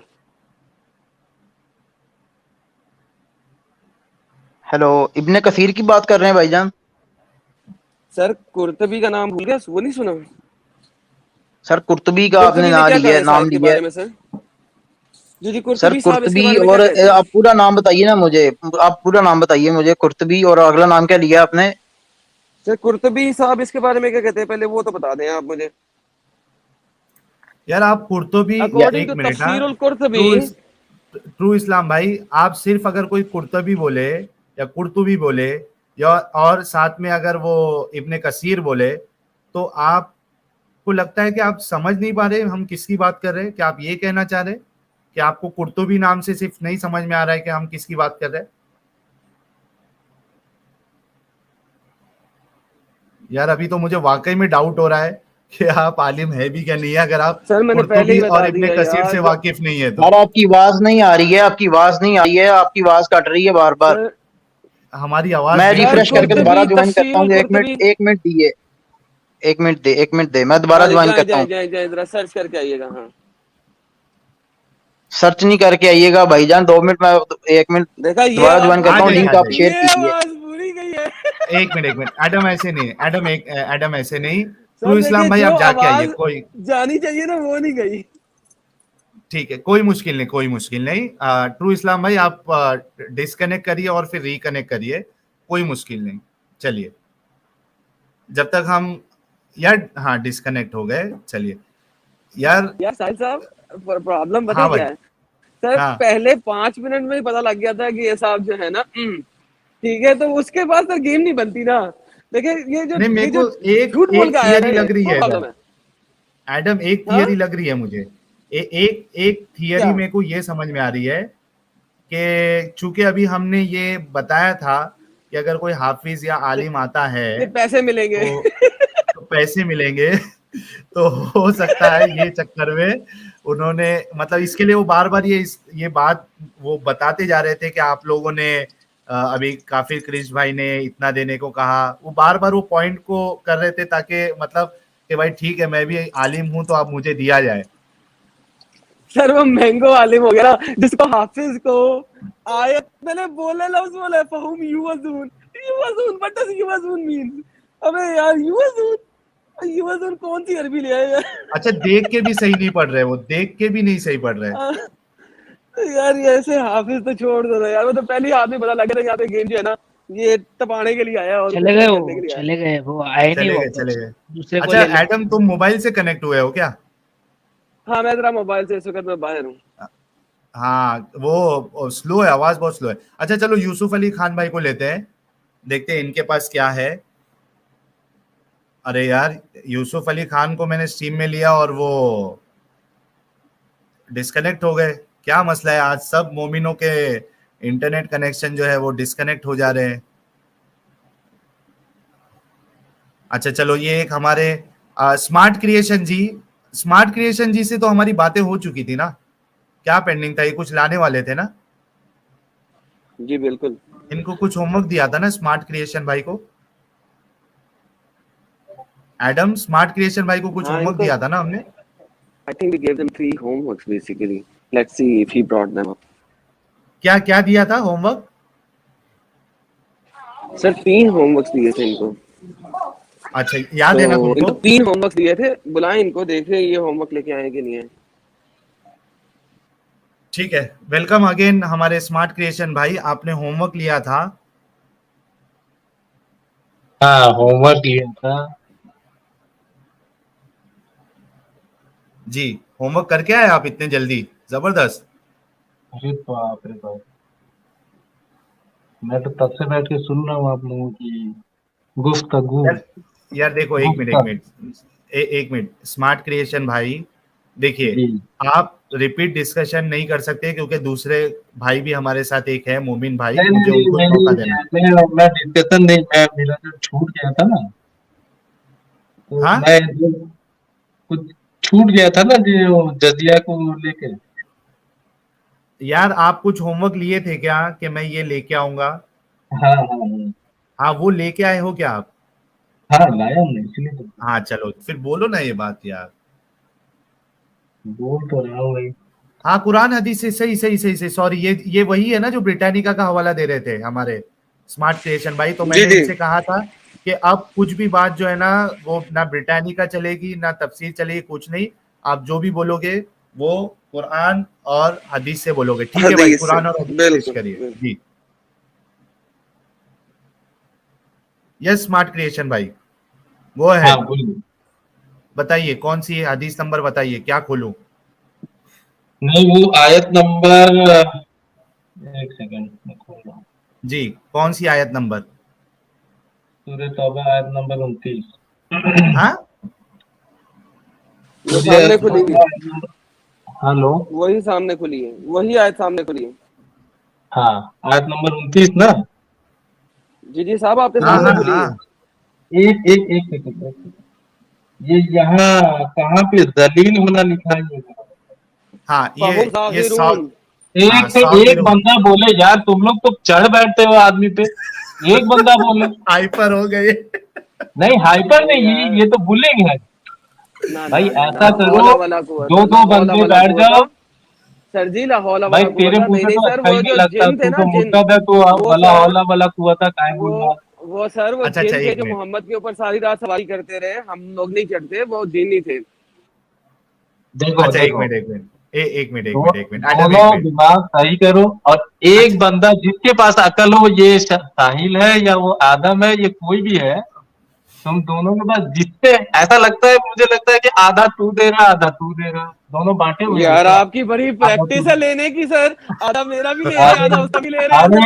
Speaker 2: हेलो, इब्ने कसीर की बात कर रहे हैं भाईजान?
Speaker 3: सर कुर्तबी का नाम भूल गया, वो नहीं सुना?
Speaker 2: सर कुर्तुबी का आपने
Speaker 3: कुर्तबी ने क्या कहा है इस
Speaker 2: नाम
Speaker 3: आयत के
Speaker 2: लिया।
Speaker 3: बारे में सर? जी जी,
Speaker 2: सर
Speaker 3: कुर्तबी साहब इसके
Speaker 2: कुर्तुबी,
Speaker 3: बारे में क्या
Speaker 2: और
Speaker 3: कहते हैं?
Speaker 2: आप पूरा नाम बताइए ना मुझे, आप पूरा नाम बताइए मुझे। कुर्तुबी और अगला नाम क्या लिया आपने?
Speaker 3: सर कुर्तबी साहब इसके बारे में क्या कहते हैं, पहले वो तो बता दें आप मुझे।
Speaker 1: यार आप कुर्तुबी, या
Speaker 3: अकॉर्डिंग
Speaker 1: एक
Speaker 3: टू
Speaker 1: मिनट, हाँ,
Speaker 3: तफसीरुल कुर्तबी।
Speaker 1: ट्रू ट्रू इस्लाम भाई, आप सिर्फ अगर कोई कुर्तुबी बोले या कुर्तुबी बोले, या और साथ में अगर वो इब्ने कसीर बोले, तो आपको लगता है कि आप समझ नहीं पा रहे हम किसकी बात कर रहे हैं? क्या आप ये कहना चाह रहे हैं कि आपको कुर्तुबी नाम से सिर्फ नहीं समझ में आ रहा है कि हम किसकी बात कर रहे हैं? यार अभी तो मुझे वाकई में डाउट हो रहा है कि आप आलिम है भी क्या नहीं है, अगर आप
Speaker 3: सर मैंने पहले
Speaker 1: कुर्तुबी
Speaker 3: ही
Speaker 1: और
Speaker 3: बता
Speaker 1: इब्ने
Speaker 3: दिया
Speaker 1: कसीर
Speaker 3: यार
Speaker 1: से
Speaker 3: जो।
Speaker 1: वाकिफ नहीं है तो।
Speaker 2: यार आपकी आवाज नहीं आ रही है, आपकी आवाज नहीं आ रही है, आपकी आवाज कट रही है बार बार।
Speaker 3: सर
Speaker 1: हमारी आवाज
Speaker 2: मैं
Speaker 1: बिल्कुल
Speaker 3: सर
Speaker 2: रिफ्रेश
Speaker 1: ठीक
Speaker 2: करके
Speaker 1: है।
Speaker 2: दोबारा
Speaker 3: कुर्तबी
Speaker 2: ज्वाइन करता हूँ,
Speaker 3: तफसीरुल कुर्तबी।
Speaker 2: एक मिनट दिए, एक मिनट दे, मैं दोबारा
Speaker 3: हाँ जी,
Speaker 2: ज्वाइन
Speaker 3: जाए
Speaker 2: करता
Speaker 3: जाए
Speaker 2: हूँ।
Speaker 3: जाए जाए, जरा सर्च करके आइएगा। हाँ
Speaker 2: सर्च नहीं करके आइएगा भाईजान, 2 मिनट, मैं 1 मिनट
Speaker 3: देखा, ये
Speaker 2: दोबारा
Speaker 3: आवाज
Speaker 2: ज्वाइन
Speaker 1: आ
Speaker 2: करता
Speaker 3: भूली
Speaker 2: हूँ,
Speaker 3: गई,
Speaker 1: जाइए,
Speaker 2: लिंक
Speaker 1: आ
Speaker 2: आप
Speaker 1: जाइए।
Speaker 2: शेयर
Speaker 3: ये
Speaker 2: कीजिए।
Speaker 3: आवाज भूली गई है।
Speaker 1: एक मिनट, एडम ऐसे नहीं, एडम ऐसे नहीं। ट्रू
Speaker 3: सर
Speaker 1: इस्लाम
Speaker 3: देखिए,
Speaker 1: भाई
Speaker 3: जो
Speaker 1: आप जाके आइए,
Speaker 3: आवाज
Speaker 1: कोई,
Speaker 3: जानी चाहिए ना वो नहीं गई।
Speaker 1: ठीक है, कोई मुश्किल नहीं, कोई मुश्किल नहीं। ट्रू इस्लाम भाई आप डिस्कनेक्ट करिए और फिर रिकनेक्ट करिए, कोई मुश्किल नहीं। चलिए, जब तक हम, यार हाँ डिस्कनेक्ट हो गए, चलिए यार।
Speaker 3: यार साहिल साहब, प्रॉब्लम
Speaker 1: हाँ
Speaker 3: बताए
Speaker 1: भाई।
Speaker 3: क्या है? सर
Speaker 1: हाँ
Speaker 3: पहले 5 मिनट में ही पता लग गया था कि ये साहब जो है ना, ठीक है, तो उसके बाद सर गेम नहीं बनती ना। देखिए
Speaker 1: नहीं, मेरे
Speaker 3: ये जो
Speaker 1: को एक
Speaker 3: झूठ बोल
Speaker 1: एक
Speaker 3: के आया ना,
Speaker 1: थियरी
Speaker 3: ये
Speaker 1: लग रही
Speaker 3: वो
Speaker 1: है
Speaker 3: प्रॉब्लम
Speaker 1: इधर।
Speaker 3: है।
Speaker 1: एडम, एक
Speaker 3: हाँ
Speaker 1: थियरी लग रही है मुझे। एक एक
Speaker 3: क्या?
Speaker 1: थियरी मेरे को ये समझ में आ रही है कि चूंकि अभी हमने ये बताया था कि अगर कोई हाफिज या आलिम आता है
Speaker 3: ये पैसे मिलेंगे।
Speaker 1: तो पैसे मिलेंगे। तो हो सकता है ये चक्कर में उन्होंने, मतलब इसके लिए वो बार बार ये बात वो बताते जा रहे थे कि आप लोगों ने अभी काफिर क्रिश भाई ने इतना देने को कहा, वो बार बार वो पॉइंट को कर रहे थे ताकि मतलब कि भाई ठीक है मैं भी आलिम हूं तो अब मुझे दिया जाए।
Speaker 3: सर वो मैंगो आलिम हो गया ना, जिसको हाफिज को आयत मैंने बोले लफ्ज बोला फहुम युवज़ून, युवज़ून व्हाट डज युवज़ून मीन? अबे यार युवज़ून, युवज़ून कौन सी अरबी ले आए यार?
Speaker 1: अच्छा देख के भी सही नहीं पढ़ रहे, वो देख के भी नहीं सही पढ़ रहे।
Speaker 3: यार ये ऐसे हाफिज तो छोड़ दो ना यार, वो तो पहले ही आदमी पता लग गया था यहाँ पे गेम जो है ना ये टपाने के लिए आया और
Speaker 4: चले
Speaker 3: कुछ
Speaker 4: गए
Speaker 3: नहीं
Speaker 4: वो,
Speaker 3: करने के लिए आया।
Speaker 4: चले गए वो, आए नहीं
Speaker 1: चले गए
Speaker 4: वापस।
Speaker 1: चले गए।
Speaker 4: दूसरे को
Speaker 1: अच्छा
Speaker 4: ले लो।
Speaker 1: एडम तुम मोबाइल से कनेक्ट हुए हो क्या?
Speaker 3: हाँ मैं जरा मोबाइल से इस वक्त मैं बाहर हूँ।
Speaker 1: हाँ वो स्लो है, आवाज बहुत स्लो है। अच्छा चलो यूसुफ अली खान भाई को लेते हैं, देखते हैं इनके पास क्या है। अरे यार यूसुफ अली खान को मैंने स्ट्रीम में लिया और वो डिस्कनेक्ट हो गए, क्या मसला है? आज सब मोमिनों के इंटरनेट कनेक्शन जो है वो डिस्कनेक्ट हो जा रहे हैं। अच्छा चलो ये एक हमारे स्मार्ट क्रिएशन जी, स्मार्ट क्रिएशन जी से तो हमारी बातें हो चुकी थी ना, क्या पेंडिंग था? ये कुछ लाने वाले थे ना?
Speaker 3: जी बिल्कुल।
Speaker 1: इनको कुछ होमवर्क दिया था ना स्मार्ट क्रिएशन भाई को? एडम स्मार्ट क्रिएशन भाई को कुछ
Speaker 3: हाँ
Speaker 1: होमवर्क
Speaker 3: इनको
Speaker 1: दिया था ना हमने?
Speaker 3: I think we gave them 3 homeworks basically. Let's see if he brought them up.
Speaker 1: क्या क्या दिया था होमवर्क?
Speaker 3: सर 3 होमवर्क्स दिए थे इनको।
Speaker 1: अच्छा याद है ना
Speaker 3: तो इनको
Speaker 1: तुमको?
Speaker 3: 3 होमवर्क्स दिए थे, बुलाएं इनको, देखें ये होमवर्क लेके आए कि नहीं है।
Speaker 1: ठीक है, वेलकम अगेन हमारे स्मार्ट क्रिएशन भाई, आपने होमवर्क लिया था।
Speaker 5: हाँ होमवर्क लिया था।
Speaker 1: जी होमवर्क करके आए आप इतने जल्दी, जबरदस्त।
Speaker 5: अरे बाप रे बाप, मैं तो तब से बैठ के सुन रहा हूँ आप लोगों की गुफ्तगू।
Speaker 1: यार देखो एक मिनट एक मिनट स्मार्ट क्रिएशन भाई, देखिए
Speaker 5: जी
Speaker 1: आप रिपीट डिस्कशन नहीं कर सकते क्योंकि दूसरे भाई भी हमारे साथ एक है मोमिन भाई,
Speaker 5: नहीं
Speaker 1: मुझे
Speaker 5: नहीं
Speaker 1: उनको
Speaker 5: नहीं,
Speaker 1: मौका देना।
Speaker 5: मैं डिस्कशन नहीं, मैं मेरा जो छूट गया था ना, तो
Speaker 1: हाँ
Speaker 5: मैं कुछ छूट गया था ना जो जजिया को लेके।
Speaker 1: यार आप कुछ होमवर्क लिए थे क्या कि मैं ये लेके आऊंगा?
Speaker 5: हाँ हाँ हाँ
Speaker 1: हाँ वो लेके आए हो क्या आप?
Speaker 5: हाँ, लाया हूँ मैं, इसलिए तो
Speaker 1: हाँ चलो फिर बोलो ना ये बात यार।
Speaker 5: बोल तो रहा हूँ भाई।
Speaker 1: हाँ कुरान हदीस से, सही सही सही सही, सॉरी ये वही है ना जो ब्रिटानिका का हवाला दे रहे थे हमारे स्मार्ट क्रिएशन भाई। तो
Speaker 3: जी
Speaker 1: मैंने
Speaker 3: जी
Speaker 1: इनसे कहा था कि अब कुछ भी बात जो है ना वो ना ब्रिटानिका चलेगी ना तफसीर चलेगी, कुछ नहीं, आप जो भी बोलोगे वो कुरान और हदीस से बोलोगे। ठीक है भाई,
Speaker 3: हदीस से
Speaker 1: कुरान और हदीस पेश
Speaker 3: बिल्कुल
Speaker 1: करिए
Speaker 3: बिल्कुल।
Speaker 1: जी। यस स्मार्ट क्रिएशन भाई वो है,
Speaker 5: हाँ बोलिए।
Speaker 1: बताइए कौन सी हदीस नंबर बताइए, क्या खोलूं?
Speaker 5: नहीं वो आयत नंबर, एक सेकंड मैं खोल रहा हूँ।
Speaker 1: जी कौन सी आयत नंबर?
Speaker 5: सूरह तौबा आयत नंबर 29।
Speaker 1: हाँ
Speaker 3: वो सामने खुली हुई,
Speaker 5: हेलो,
Speaker 3: वही सामने खुली है, वही आयत सामने खुली है।
Speaker 5: हाँ आयत नंबर 29 ना।
Speaker 3: जी जी साहब आपके
Speaker 1: हाँ
Speaker 3: सामने
Speaker 1: हाँ
Speaker 3: खुली है।
Speaker 1: हाँ
Speaker 5: एक एक एक सेकंड, एक सेकंड। ये यहाँ कहाँ पे जलील होना लिखा है ये?
Speaker 1: हाँ
Speaker 3: फहुम
Speaker 1: ये
Speaker 3: जागिरून।
Speaker 5: एक से एक बंदा बोले यार, तुम लोग तो चढ़ बैठते हो आदमी पे। एक बंदा बोले,
Speaker 1: हाइपर हो गए।
Speaker 5: नहीं हाइपर
Speaker 3: अरे
Speaker 5: नहीं,
Speaker 3: यार
Speaker 5: ये तो बुलिंग है
Speaker 3: ना
Speaker 5: भाई।
Speaker 3: ना ना
Speaker 5: ऐसा
Speaker 3: ना
Speaker 5: करो,
Speaker 3: हौला वाला कुव्वता,
Speaker 5: दो
Speaker 3: ला
Speaker 5: दो
Speaker 3: हौला
Speaker 5: बंदे
Speaker 3: वाला
Speaker 5: बैठ
Speaker 3: कुव्वता।
Speaker 5: जाओ
Speaker 3: सर जी ला हौला
Speaker 5: भाई।
Speaker 3: वाला
Speaker 5: तेरे
Speaker 3: कुव्वता,
Speaker 5: मुंह
Speaker 3: नहीं
Speaker 5: से
Speaker 3: नहीं
Speaker 5: तो
Speaker 3: सर
Speaker 5: अच्छा
Speaker 3: वो
Speaker 5: ही नहीं
Speaker 3: जो
Speaker 5: लगता,
Speaker 3: जिन थे
Speaker 5: तू
Speaker 3: ना
Speaker 5: तो
Speaker 3: जिन,
Speaker 5: मुर्तद है, तू
Speaker 3: वो
Speaker 5: भला
Speaker 3: सर
Speaker 5: हौला वाला कुआ था काय बोल रहा है?
Speaker 3: वो सर वो
Speaker 1: अच्छा
Speaker 3: जिन थे
Speaker 1: एक
Speaker 3: जो
Speaker 1: मिनट,
Speaker 3: मोहम्मद के ऊपर सारी रात सवारी करते रहे, हम लोग नहीं चढ़ते, वो जिन ही थे।
Speaker 5: देखो
Speaker 1: अच्छा
Speaker 5: देखो,
Speaker 1: एक मिनट एडम एक
Speaker 5: दोनों
Speaker 1: मिनट।
Speaker 5: दिमाग सही करो, और एक
Speaker 1: अच्छा
Speaker 5: बंदा जिसके पास अकल हो, ये साहिल है या वो आदम है, ये कोई भी है, तुम दोनों के पास जिससे ऐसा लगता है, मुझे लगता है कि आधा तू दे रहा आधा तू दे रहा, दोनों बांटे हुए हैं
Speaker 3: यार
Speaker 5: क्या?
Speaker 3: आपकी बड़ी
Speaker 5: आधा तू
Speaker 3: प्रैक्टिस है
Speaker 5: दे।
Speaker 3: लेने की सर, आधा मेरा भी ले रहे हैं
Speaker 5: अरे
Speaker 3: आधा उसका भी ले रहे हैं सर,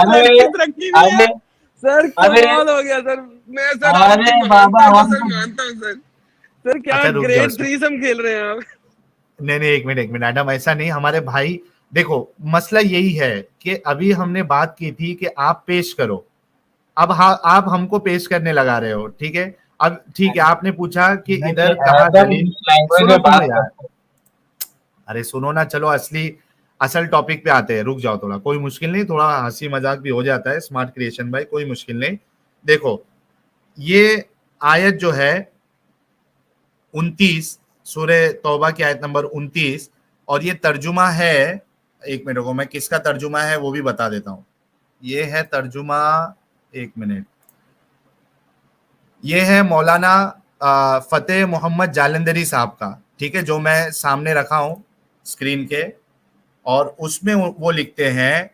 Speaker 5: अरे
Speaker 3: बड़ी
Speaker 5: अरे
Speaker 3: प्रैक्टिस रखी हुई है
Speaker 5: अरे
Speaker 3: सर,
Speaker 5: अरे
Speaker 3: कमाल हो गया सर। मैं सर
Speaker 5: अरे
Speaker 3: आपकी
Speaker 5: बाबा,
Speaker 3: महानता को
Speaker 5: हम
Speaker 3: सर
Speaker 5: तो
Speaker 3: मानता हूँ सर। सर क्या
Speaker 1: अच्छा रुक जाओ
Speaker 3: ग्रेट थ्रीसम खेल रहे हैं आप।
Speaker 1: नहीं एक मिनट एडम, ऐसा नहीं हमारे भाई। देखो मसला यही है कि अभी हमने बात की थी कि आप पेश करो, अब हाँ आप हमको पेश करने लगा रहे हो, ठीक है? अब ठीक है आपने पूछा कि
Speaker 5: देखिए
Speaker 1: इधर कहाँ
Speaker 5: आदम
Speaker 1: दलील,
Speaker 5: जिस लैंग्वेज
Speaker 1: सुनो
Speaker 5: में
Speaker 1: सुनो
Speaker 5: बात
Speaker 1: यार,
Speaker 5: करते
Speaker 1: अरे सुनो ना, चलो असली असल टॉपिक पे आते हैं, रुक जाओ थोड़ा, कोई मुश्किल नहीं, थोड़ा हंसी मजाक भी हो जाता है, स्मार्ट क्रिएशन भाई, कोई मुश्किल नहीं। देखो ये आयत जो है 29, सूरह तौबा की आयत नंबर 29, और ये तर्जुमा है, एक मिनट को मैं किसका तर्जुमा है वो भी बता देता हूं। ये है तर्जुमा, एक मिनट, ये है मौलाना फतेह मोहम्मद जालंधरी साहब का, ठीक है, जो मैं सामने रखा हूं स्क्रीन के, और उसमें वो लिखते हैं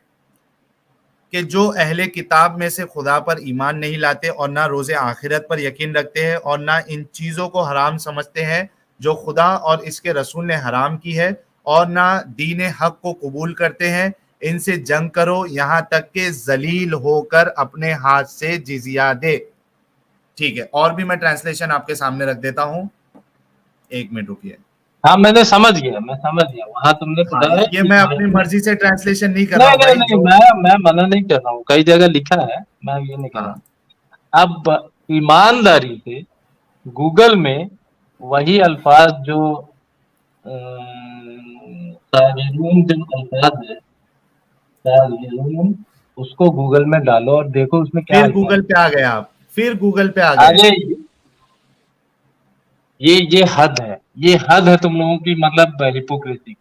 Speaker 1: कि जो अहले किताब में से खुदा पर ईमान नहीं लाते और ना रोज़े आखिरत पर यकीन रखते हैं और ना इन चीज़ों को हराम समझते हैं जो खुदा और इसके रसूल ने हराम की है और ना दीन हक को कबूल करते हैं, इनसे जंग करो यहाँ तक के जलील होकर अपने हाथ से जिजिया दे। ठीक है, और भी मैं ट्रांसलेशन आपके सामने रख देता हूं, एक मिनट रुकिए।
Speaker 5: हाँ मैं समझ गया वहाँ तुमने पढ़ा है।
Speaker 1: ये मैं अपनी मर्जी से ट्रांसलेशन नहीं कर
Speaker 5: नहीं
Speaker 1: रहा हूँ भाई,
Speaker 5: नहीं नहीं, मैं मना नहीं कर रहा हूँ, कई जगह लिखा है, मैं ये नहीं कर रहा हूँ। अब ईमानदारी से गूगल में वही अल्फाज जो ताजिरून जो अल्फाज है, ताजिरून, उसको गूगल में डालो और देखो उसमें क्या
Speaker 1: फिर गूगल पे आ गए आप, फिर गूगल पे आ गए।
Speaker 5: अरे ये हद है, ये हद है तुम लोगों की, मतलब हिपोक्रेसी।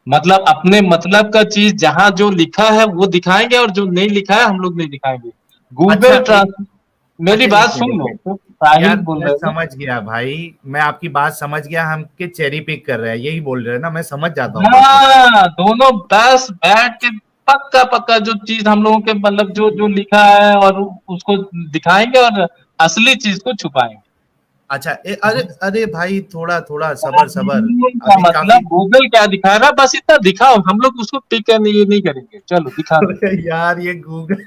Speaker 5: मतलब अपने मतलब का चीज जहां जो लिखा है वो दिखाएंगे और जो नहीं लिखा है हम लोग नहीं दिखाएंगे। गूगल
Speaker 1: अच्छा,
Speaker 5: मेरी
Speaker 1: अच्छा,
Speaker 5: बात सुन लो, तो साहिल
Speaker 1: यार
Speaker 5: बोल
Speaker 1: मैं
Speaker 5: रहे थे।
Speaker 1: समझ गया भाई, मैं आपकी बात समझ गया, हम के चेरी पिक कर रहे हैं यही बोल रहे हैं ना, मैं समझ जाता हूँ बात को।
Speaker 5: हाँ, दोनों बस बैठ के पक्का पक्का जो चीज हम लोगों के मतलब जो जो लिखा है और उसको दिखाएंगे और असली चीज को छुपाएंगे।
Speaker 1: अच्छा अरे अरे भाई, थोड़ा थोड़ा सबर सबर,
Speaker 5: का
Speaker 1: अभी काफी
Speaker 5: मतलब गूगल क्या दिखा रहा है, बस इतना दिखाओ, हम लोग उसको पिक करने ये नहीं करेंगे, चलो दिखा दो।
Speaker 1: यार ये गूगल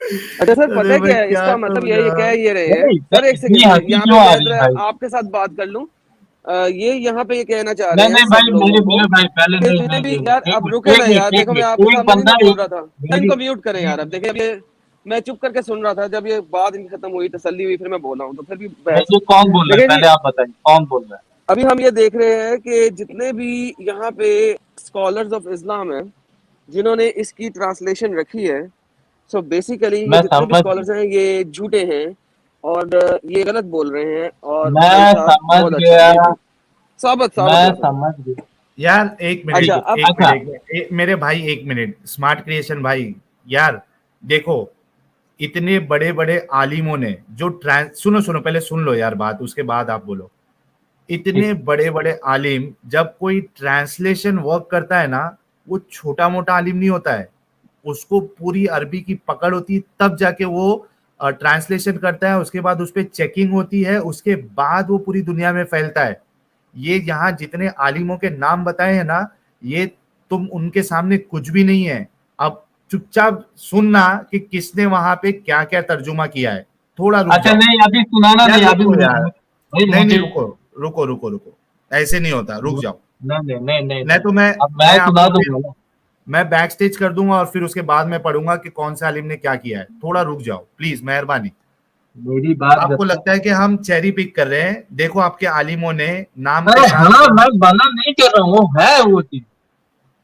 Speaker 3: अच्छा सर, पता
Speaker 1: अरे
Speaker 3: है
Speaker 1: भाई
Speaker 3: क्या है
Speaker 1: क्या
Speaker 3: इसका मतलब,
Speaker 1: करूं
Speaker 3: ये कह
Speaker 1: यार।
Speaker 3: ये रहे हैं
Speaker 5: नहीं,
Speaker 3: सर, एक
Speaker 5: इतनी
Speaker 3: सेकंड
Speaker 5: हंसी
Speaker 3: यहाँ
Speaker 5: क्यों
Speaker 3: पे
Speaker 5: आ
Speaker 3: मैं
Speaker 5: रही है
Speaker 3: जरा
Speaker 5: भाई?
Speaker 3: आपके साथ बात कर लूं। ये यहाँ पे ये कहना चाह रहे
Speaker 5: नहीं
Speaker 3: हैं
Speaker 5: नहीं
Speaker 3: सब
Speaker 5: भाई,
Speaker 3: लोगों को
Speaker 5: मेरे भाई पहले
Speaker 3: कि
Speaker 5: नहीं
Speaker 3: जितने भी
Speaker 5: नहीं
Speaker 3: यार,
Speaker 5: नहीं,
Speaker 3: अब रुके ना यार, देखो मैं आपके
Speaker 5: एक
Speaker 3: सामने नहीं ना
Speaker 5: बंदा
Speaker 3: बोल रहा था,
Speaker 5: मेरी
Speaker 3: इनको म्यूट करें यार। अब देखिए, अब ये मैं चुप करके सुन रहा था, जब ये बात इनकी खत्म हुई, तसल्ली हुई, फिर मैं बोला हूँ, तो फिर भी बहस।
Speaker 5: ये कौन बोल रहा है,
Speaker 3: देखिए जी,
Speaker 5: पहले आप बताइए कौन बोल रहा है?
Speaker 3: अभी हम ये देख रहे हैं कि जितने भी यहाँ पे स्कॉलर्स ऑफ इस्लाम हैं जिन्होंने इसकी ट्रांसलेशन रखी है, सो बेसिकली ये
Speaker 5: मैं
Speaker 3: जितने भी
Speaker 5: समझ
Speaker 3: स्कॉलर्स हैं ये झूठे हैं और ये गलत बोल रहे हैं। और भाई
Speaker 5: मैं
Speaker 3: साहब
Speaker 5: समझ
Speaker 3: बहुत अच्छा,
Speaker 5: गया,
Speaker 3: बिल्कुल साबित साबित
Speaker 5: मैं
Speaker 3: हुआ सर।
Speaker 5: समझ गया।
Speaker 1: यार एक मिनट,
Speaker 3: अच्छा,
Speaker 5: ठीक है,
Speaker 3: अब
Speaker 1: एक
Speaker 5: अच्छा।
Speaker 1: मिनट, मेरे भाई एक मिनट, स्मार्ट क्रिएशन भाई, यार देखो इतने बड़े बड़े आलिमों ने जो ट्रांस, सुनो सुनो पहले सुन लो यार बात, उसके बाद आप बोलो।
Speaker 5: ठीक।
Speaker 1: इतने बड़े बड़े आलिम जब कोई ट्रांसलेशन वर्क करता है ना, वो छोटा मोटा आलिम नहीं होता है, उसको पूरी अरबी की पकड़ होती है, तब जाके वो ट्रांसलेशन करता है, उसके बाद उस पर चेकिंग होती है, उसके बाद वो पूरी दुनिया में फैलता है। ये यहाँ जितने आलिमों के नाम बताए हैं ना, ये तुम उनके सामने कुछ भी नहीं है। अब चुपचाप सुनना कि किसने वहां पे क्या क्या तर्जुमा किया है, थोड़ा रुक
Speaker 5: अच्छा
Speaker 1: जाओ
Speaker 5: नहीं, अभी सुनाना
Speaker 1: यार,
Speaker 5: नहीं, अभी
Speaker 1: रुको यार,
Speaker 5: भाई
Speaker 1: नहीं नहीं
Speaker 5: मुझे
Speaker 1: रुको, रुको रुको रुको, ऐसे नहीं होता, रुक जाओ।
Speaker 5: नहीं नहीं नहीं नहीं
Speaker 1: नहीं
Speaker 5: नहीं,
Speaker 1: तो मैं
Speaker 5: अब मैं
Speaker 1: मैं
Speaker 5: सुना
Speaker 1: आपको फिर
Speaker 5: दूंगा ना।
Speaker 1: मैं बैक स्टेज कर दूंगा और फिर उसके बाद में पढ़ूंगा कि कौन से आलिम ने क्या किया है, थोड़ा रुक जाओ प्लीज, मेहरबानी।
Speaker 5: मेरी बात जब
Speaker 1: आपको
Speaker 5: तक,
Speaker 1: लगता है कि हम चेरी पिक कर रहे हैं, देखो आपके आलिमों ने नाम के
Speaker 5: अरे
Speaker 1: साथ,
Speaker 5: हाँ, मैं मना नहीं कर रहा हूँ, है वो चीज।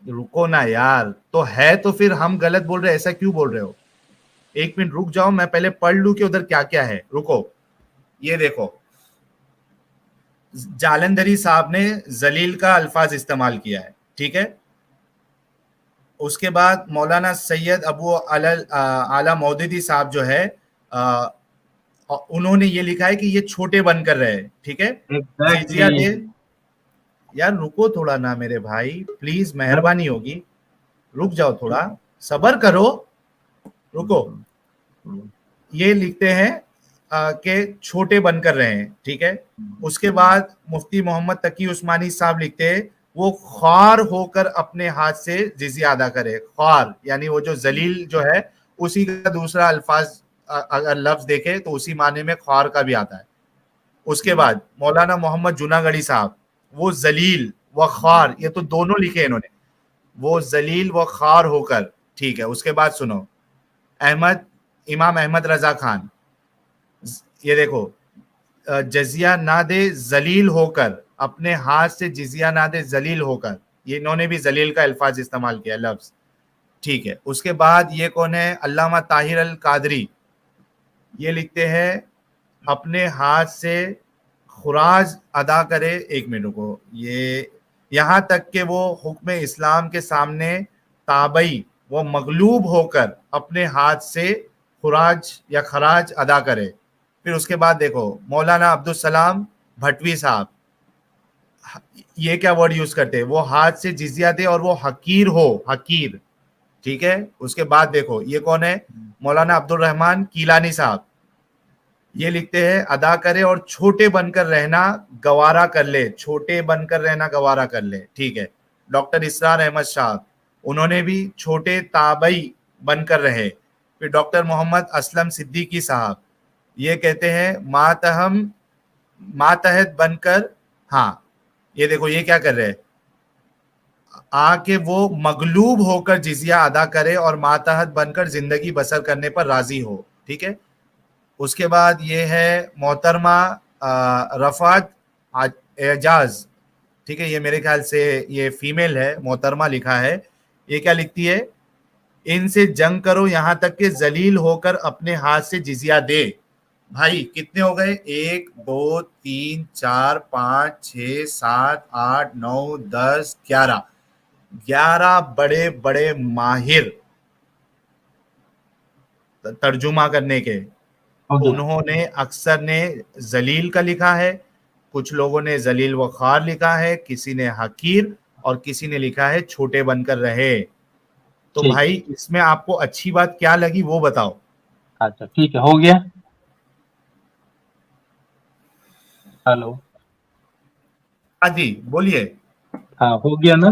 Speaker 1: रुको ना यार, तो है तो फिर हम गलत बोल रहे हैं ऐसा क्यों बोल रहे हो? एक मिनट रुक जाओ, मैं पहले पढ़ लूं कि उधर क्या क्या है, रुको। ये देखो, जालंधरी साहब ने जलील का अल्फाज इस्तेमाल किया है, ठीक है। उसके बाद मौलाना सैयद अबू आला मौदूदी साहब जो है, आ, उन्होंने ये लिखा है कि ये छोटे बनकर रहे, ठीक है, जिजिया
Speaker 5: एग्जैक्टली।
Speaker 1: दे। यार रुको थोड़ा ना मेरे भाई, प्लीज मेहरबानी होगी, रुक जाओ थोड़ा, सबर करो, रुको। ये लिखते हैं कि छोटे बनकर रहे हैं, ठीक है। उसके बाद मुफ्ती मोहम्मद तकी उस्मानी साहब लिखते हैं वो ख्वार होकर अपने हाथ से जिजिया अदा करे। ख्वार यानी वो जो जलील जो है, उसी का दूसरा अल्फाज अगर लफ्ज देखे तो उसी माने में ख्वार का भी आता है। उसके बाद मौलाना मोहम्मद जूनागढ़ी साहब, वो जलील व ख्वार, ये तो दोनों लिखे इन्होंने, वो जलील व ख्वार होकर, ठीक है। उसके बाद सुनो, इमाम अहमद रजा खान, ये देखो, जजिया ना दे जलील होकर, अपने हाथ से जिजिया ना दे जलील होकर, ये इन्होंने भी जलील का अल्फाज इस्तेमाल किया लफ्ज, ठीक है। उसके बाद ये कौन है, अल्लामा ताहिर अल कादरी, ये लिखते हैं अपने हाथ से खुराज अदा करे, एक मिनट को, ये यहाँ तक कि वो हुक्म इस्लाम के सामने ताबई, वो मगलूब होकर अपने हाथ से खुराज या खराज अदा करे। फिर उसके बाद देखो मौलाना अब्दुल सलाम भटवी साहब, ये क्या वर्ड यूज करते हैं, वो हाथ से जिजिया दे और वो हकीर हो, हकीर, ठीक है। उसके बाद देखो ये कौन है, मौलाना अब्दुल रहमान कीलानी साहब, ये लिखते हैं अदा करे और छोटे बनकर रहना गवारा कर ले, छोटे बनकर रहना गवारा कर ले, ठीक है। डॉक्टर इसरार अहमद साहब, उन्होंने भी छोटे ताबई बनकर रहे। फिर डॉक्टर मोहम्मद असलम सिद्दीकी साहब, ये कहते हैं मातहम मातहत बनकर, हाँ ये देखो ये क्या कर रहे हैं, आके वो मगलूब होकर जिजिया अदा करे और मातहत बनकर जिंदगी बसर करने पर राजी हो, ठीक है। उसके बाद ये है मोहतरमा रफात एजाज, ठीक है, ये मेरे ख्याल से ये फीमेल है, मोहतरमा लिखा है। ये क्या लिखती है, इनसे जंग करो यहाँ तक कि जलील होकर अपने हाथ से जिजिया दे। भाई कितने हो गए, 1 2 3 4 5 6 7 8 9 10 11 बड़े बड़े माहिर तर्जुमा करने के, उन्होंने अक्सर ने जलील का लिखा है, कुछ लोगों ने जलील व खार लिखा है, किसी ने हकीर और किसी ने लिखा है छोटे बनकर रहे। तो भाई इसमें आपको अच्छी बात क्या लगी वो बताओ।
Speaker 5: अच्छा ठीक है, हो गया। हेलो,
Speaker 1: हाँ जी बोलिए।
Speaker 5: हाँ हो गया ना।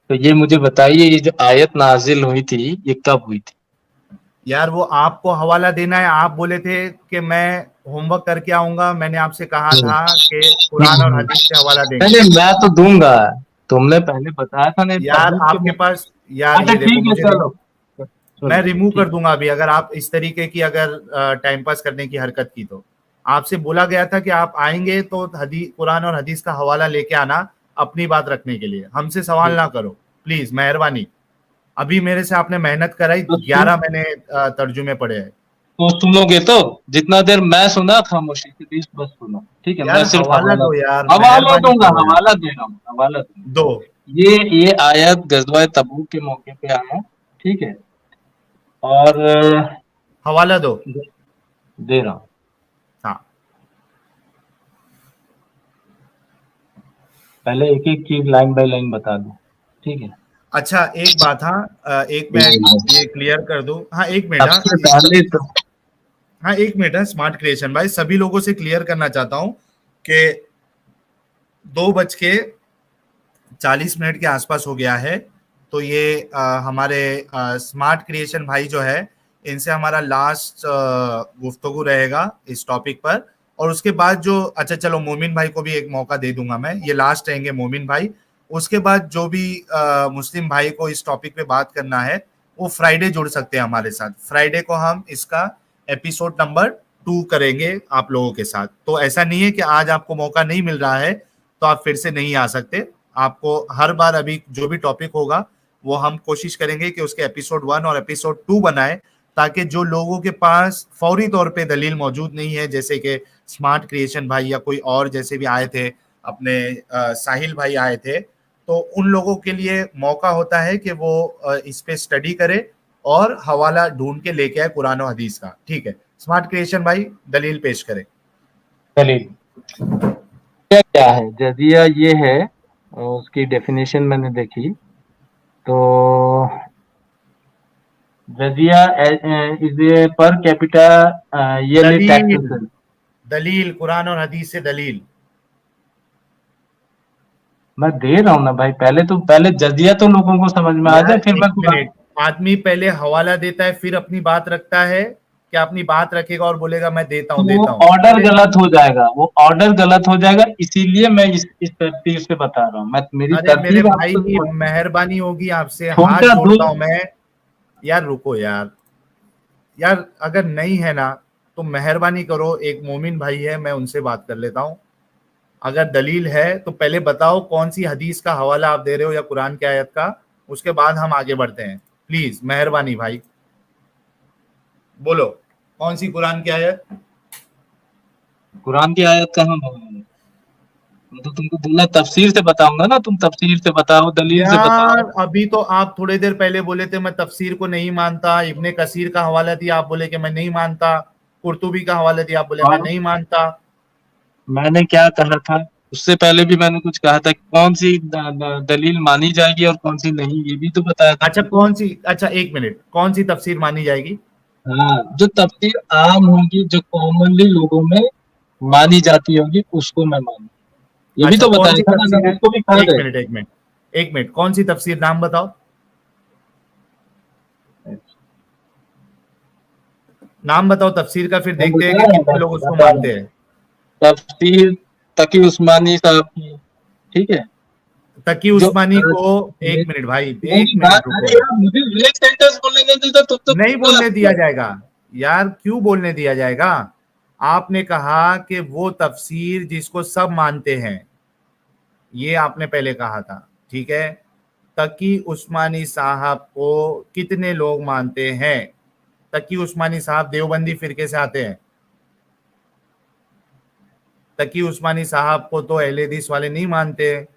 Speaker 5: तो ये मुझे बताइए, ये जो आयत नाजिल हुई थी ये कब हुई थी?
Speaker 1: यार वो आपको हवाला देना है, आप बोले थे कि मैं होमवर्क करके आऊंगा, मैंने आपसे कहा था कि कुरान और हदीस से हवाला देंगे।
Speaker 5: नहीं मैं तो दूंगा, तुमने पहले बताया था। नहीं
Speaker 1: यार आपके पास, यार
Speaker 5: अच्छा
Speaker 1: ये देखो
Speaker 5: ठीक है,
Speaker 1: मुझे
Speaker 5: चलो
Speaker 1: मैं रिमूव कर दूंगा अभी अगर आप इस तरीके की अगर टाइम पास करने की हरकत की। तो आपसे बोला गया था कि आप आएंगे तो कुरान और हदीस का हवाला लेके आना अपनी बात रखने के लिए, हमसे सवाल ना करो प्लीज, मेहरबानी। अभी मेरे से आपने मेहनत कराई, 11 मैंने तर्जुमे पढ़े हैं।
Speaker 5: तो सुनोगे तो जितना देर मैं सुना खामोशी से बीच बस सुनो, ठीक है। मैं सिर्फ
Speaker 1: हवाला दो यार,
Speaker 5: हवाला दूंगा, हवाला दे रहा हूँ, हवाला
Speaker 1: दो।
Speaker 5: ये आयत गज़वा तबूक के मौके पे आया, ठीक है, और
Speaker 1: हवाला दो,
Speaker 5: दे रहा हूँ।
Speaker 1: हाँ
Speaker 5: पहले एक एक चीज लाइन बाय लाइन बता दो, ठीक है।
Speaker 1: अच्छा एक बात, हाँ एक मैं ये क्लियर कर दूं, हाँ एक मिनट, हाँ एक मिनट है। स्मार्ट क्रिएशन भाई, सभी लोगों से क्लियर करना चाहता हूं कि 2:40 के आसपास हो गया है। तो ये हमारे स्मार्ट क्रिएशन भाई जो है, इनसे हमारा लास्ट गुफ्तगू रहेगा इस टॉपिक पर। और उसके बाद जो, अच्छा चलो मोमिन भाई को भी एक मौका दे दूंगा मैं, ये लास्ट रहेंगे मोमिन भाई। उसके बाद जो भी मुस्लिम भाई को इस टॉपिक पे बात करना है वो फ्राइडे जुड़ सकते हैं हमारे साथ। फ्राइडे को हम इसका एपिसोड नंबर 2 करेंगे आप लोगों के साथ। तो ऐसा नहीं है कि आज आपको मौका नहीं मिल रहा है तो आप फिर से नहीं आ सकते। आपको हर बार अभी जो भी टॉपिक होगा वो हम कोशिश करेंगे कि उसके एपिसोड 1 और एपिसोड 2 बनाए, ताकि जो लोगों के पास फौरी तौर पे दलील मौजूद नहीं है, जैसे कि स्मार्ट क्रिएशन भाई या कोई और जैसे भी आए थे, अपने साहिल भाई आए थे, तो उन लोगों के लिए मौका होता है कि वो इस पे स्टडी करे और हवाला ढूंढ के लेके आए कुरान और हदीस का। ठीक है, स्मार्ट क्रिएशन भाई दलील पेश करें।
Speaker 5: दलील क्या है? जजिया ये है, उसकी डेफिनेशन मैंने देखी तो जजिया is a per capita yearly taxation.
Speaker 1: दलील कुरान और हदीस से दलील
Speaker 5: मैं दे रहा हूँ ना भाई, पहले जजिया तो लोगों को समझ में आ जाए, फिर मैं
Speaker 1: आदमी पहले हवाला देता है फिर अपनी बात रखता है, क्या अपनी बात रखेगा और बोलेगा मैं देता हूँ देता हूँ।
Speaker 5: ऑर्डर गलत हो जाएगा, वो ऑर्डर गलत हो जाएगा, इसीलिए मैं इस तरतीब से बता रहा हूँ। मैं मेरी
Speaker 1: मेरे भाई की मेहरबानी होगी आपसे, हाथ जोड़ता हूँ मैं। यार रुको यार, अगर नहीं है ना तो मेहरबानी करो, एक मोमिन भाई है, मैं उनसे बात कर लेता हूँ। अगर दलील है तो पहले बताओ कौन सी हदीस का हवाला आप दे रहे हो या कुरान की आयत का, उसके बाद हम आगे बढ़ते हैं। प्लीज मेहरबानी भाई, बोलो कौन सी कुरान की आयत?
Speaker 5: कुरान की आयत कहाँ बोलूं? तो तुमको बोला तफसीर से बताऊंगा ना, तुम तफसीर से बताओ, दलील से बताओ।
Speaker 1: यार अभी तो आप थोड़ी देर पहले बोले थे मैं तफसीर को नहीं मानता, इब्ने कसीर का हवाला दिया आप बोले कि मैं नहीं मानता, कुर्तुबी का हवाला दिया आप बोले मैं
Speaker 5: और
Speaker 1: नहीं मानता।
Speaker 5: मैंने क्या कहा था? उससे पहले भी मैंने कुछ कहा था कि कौन सी दलील मानी जाएगी और कौन सी नहीं, ये भी तो बताया था
Speaker 1: अच्छा
Speaker 5: तुमको।
Speaker 1: कौन सी, अच्छा एक मिनट, कौन सी तफसीर मानी जाएगी?
Speaker 5: हाँ, जो तफसीर आम होगी, जो कॉमनली लोगों में मानी जाती होगी, उसको मैं मानूं। ये भी
Speaker 1: अच्छा
Speaker 5: तो
Speaker 1: कौन
Speaker 5: बताया
Speaker 1: सी
Speaker 5: था ना,
Speaker 1: तफसीर
Speaker 5: अगर
Speaker 1: है?
Speaker 5: उसको भी खा
Speaker 1: एक
Speaker 5: गए।
Speaker 1: मिनट एक मिनट एक मिनट, कौन सी तफसीर, नाम बताओ, नाम बताओ तफसीर का, फिर
Speaker 5: मैं
Speaker 1: देखते हैं
Speaker 5: बता
Speaker 1: कि
Speaker 5: रहा हूँ,
Speaker 1: कितने लोग उसको
Speaker 5: बता रहा
Speaker 1: मानते
Speaker 5: हूँ।
Speaker 1: हैं।
Speaker 5: तफसीर तकी उस्मानी साहब की, ठीक है।
Speaker 1: तकी
Speaker 5: जो
Speaker 1: उस्मानी को, एक
Speaker 5: मेरी
Speaker 1: मिनट भाई, एक
Speaker 5: बात,
Speaker 1: मिनट रुको।
Speaker 5: अरे यार मुझे एक सेंटेंस बोलने देते तो तुम तो
Speaker 1: नहीं
Speaker 5: पूरा
Speaker 1: बोलने दिया जाएगा यार, क्यों बोलने दिया जाएगा? आपने कहा कि वो तफसीर जिसको सब मानते हैं, ये आपने पहले कहा था, ठीक है। तकी उस्मानी साहब को कितने लोग मानते हैं? तकी उस्मानी साहब देवबंदी फिरके से आते हैं। तकी उस्मानी साहब को तो अहले हदीस वाले नहीं मानते,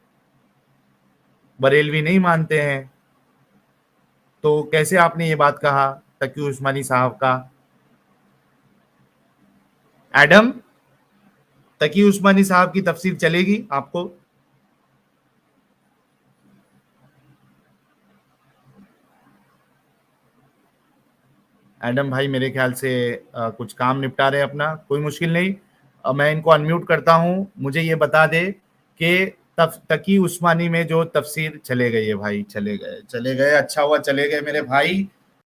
Speaker 1: बरेलवी नहीं मानते हैं, तो कैसे आपने ये बात कहा तकी उस्मानी साहब का? एडम, तकी उस्मानी साहब की तफसीर चलेगी आपको? एडम भाई मेरे ख्याल से कुछ काम निपटा रहे हैं अपना, कोई मुश्किल नहीं। मैं इनको अनम्यूट करता हूं। मुझे ये बता दे कि तकी उस्मानी में जो तफसीर, चले गए ये भाई, चले गए, अच्छा हुआ चले गए मेरे भाई।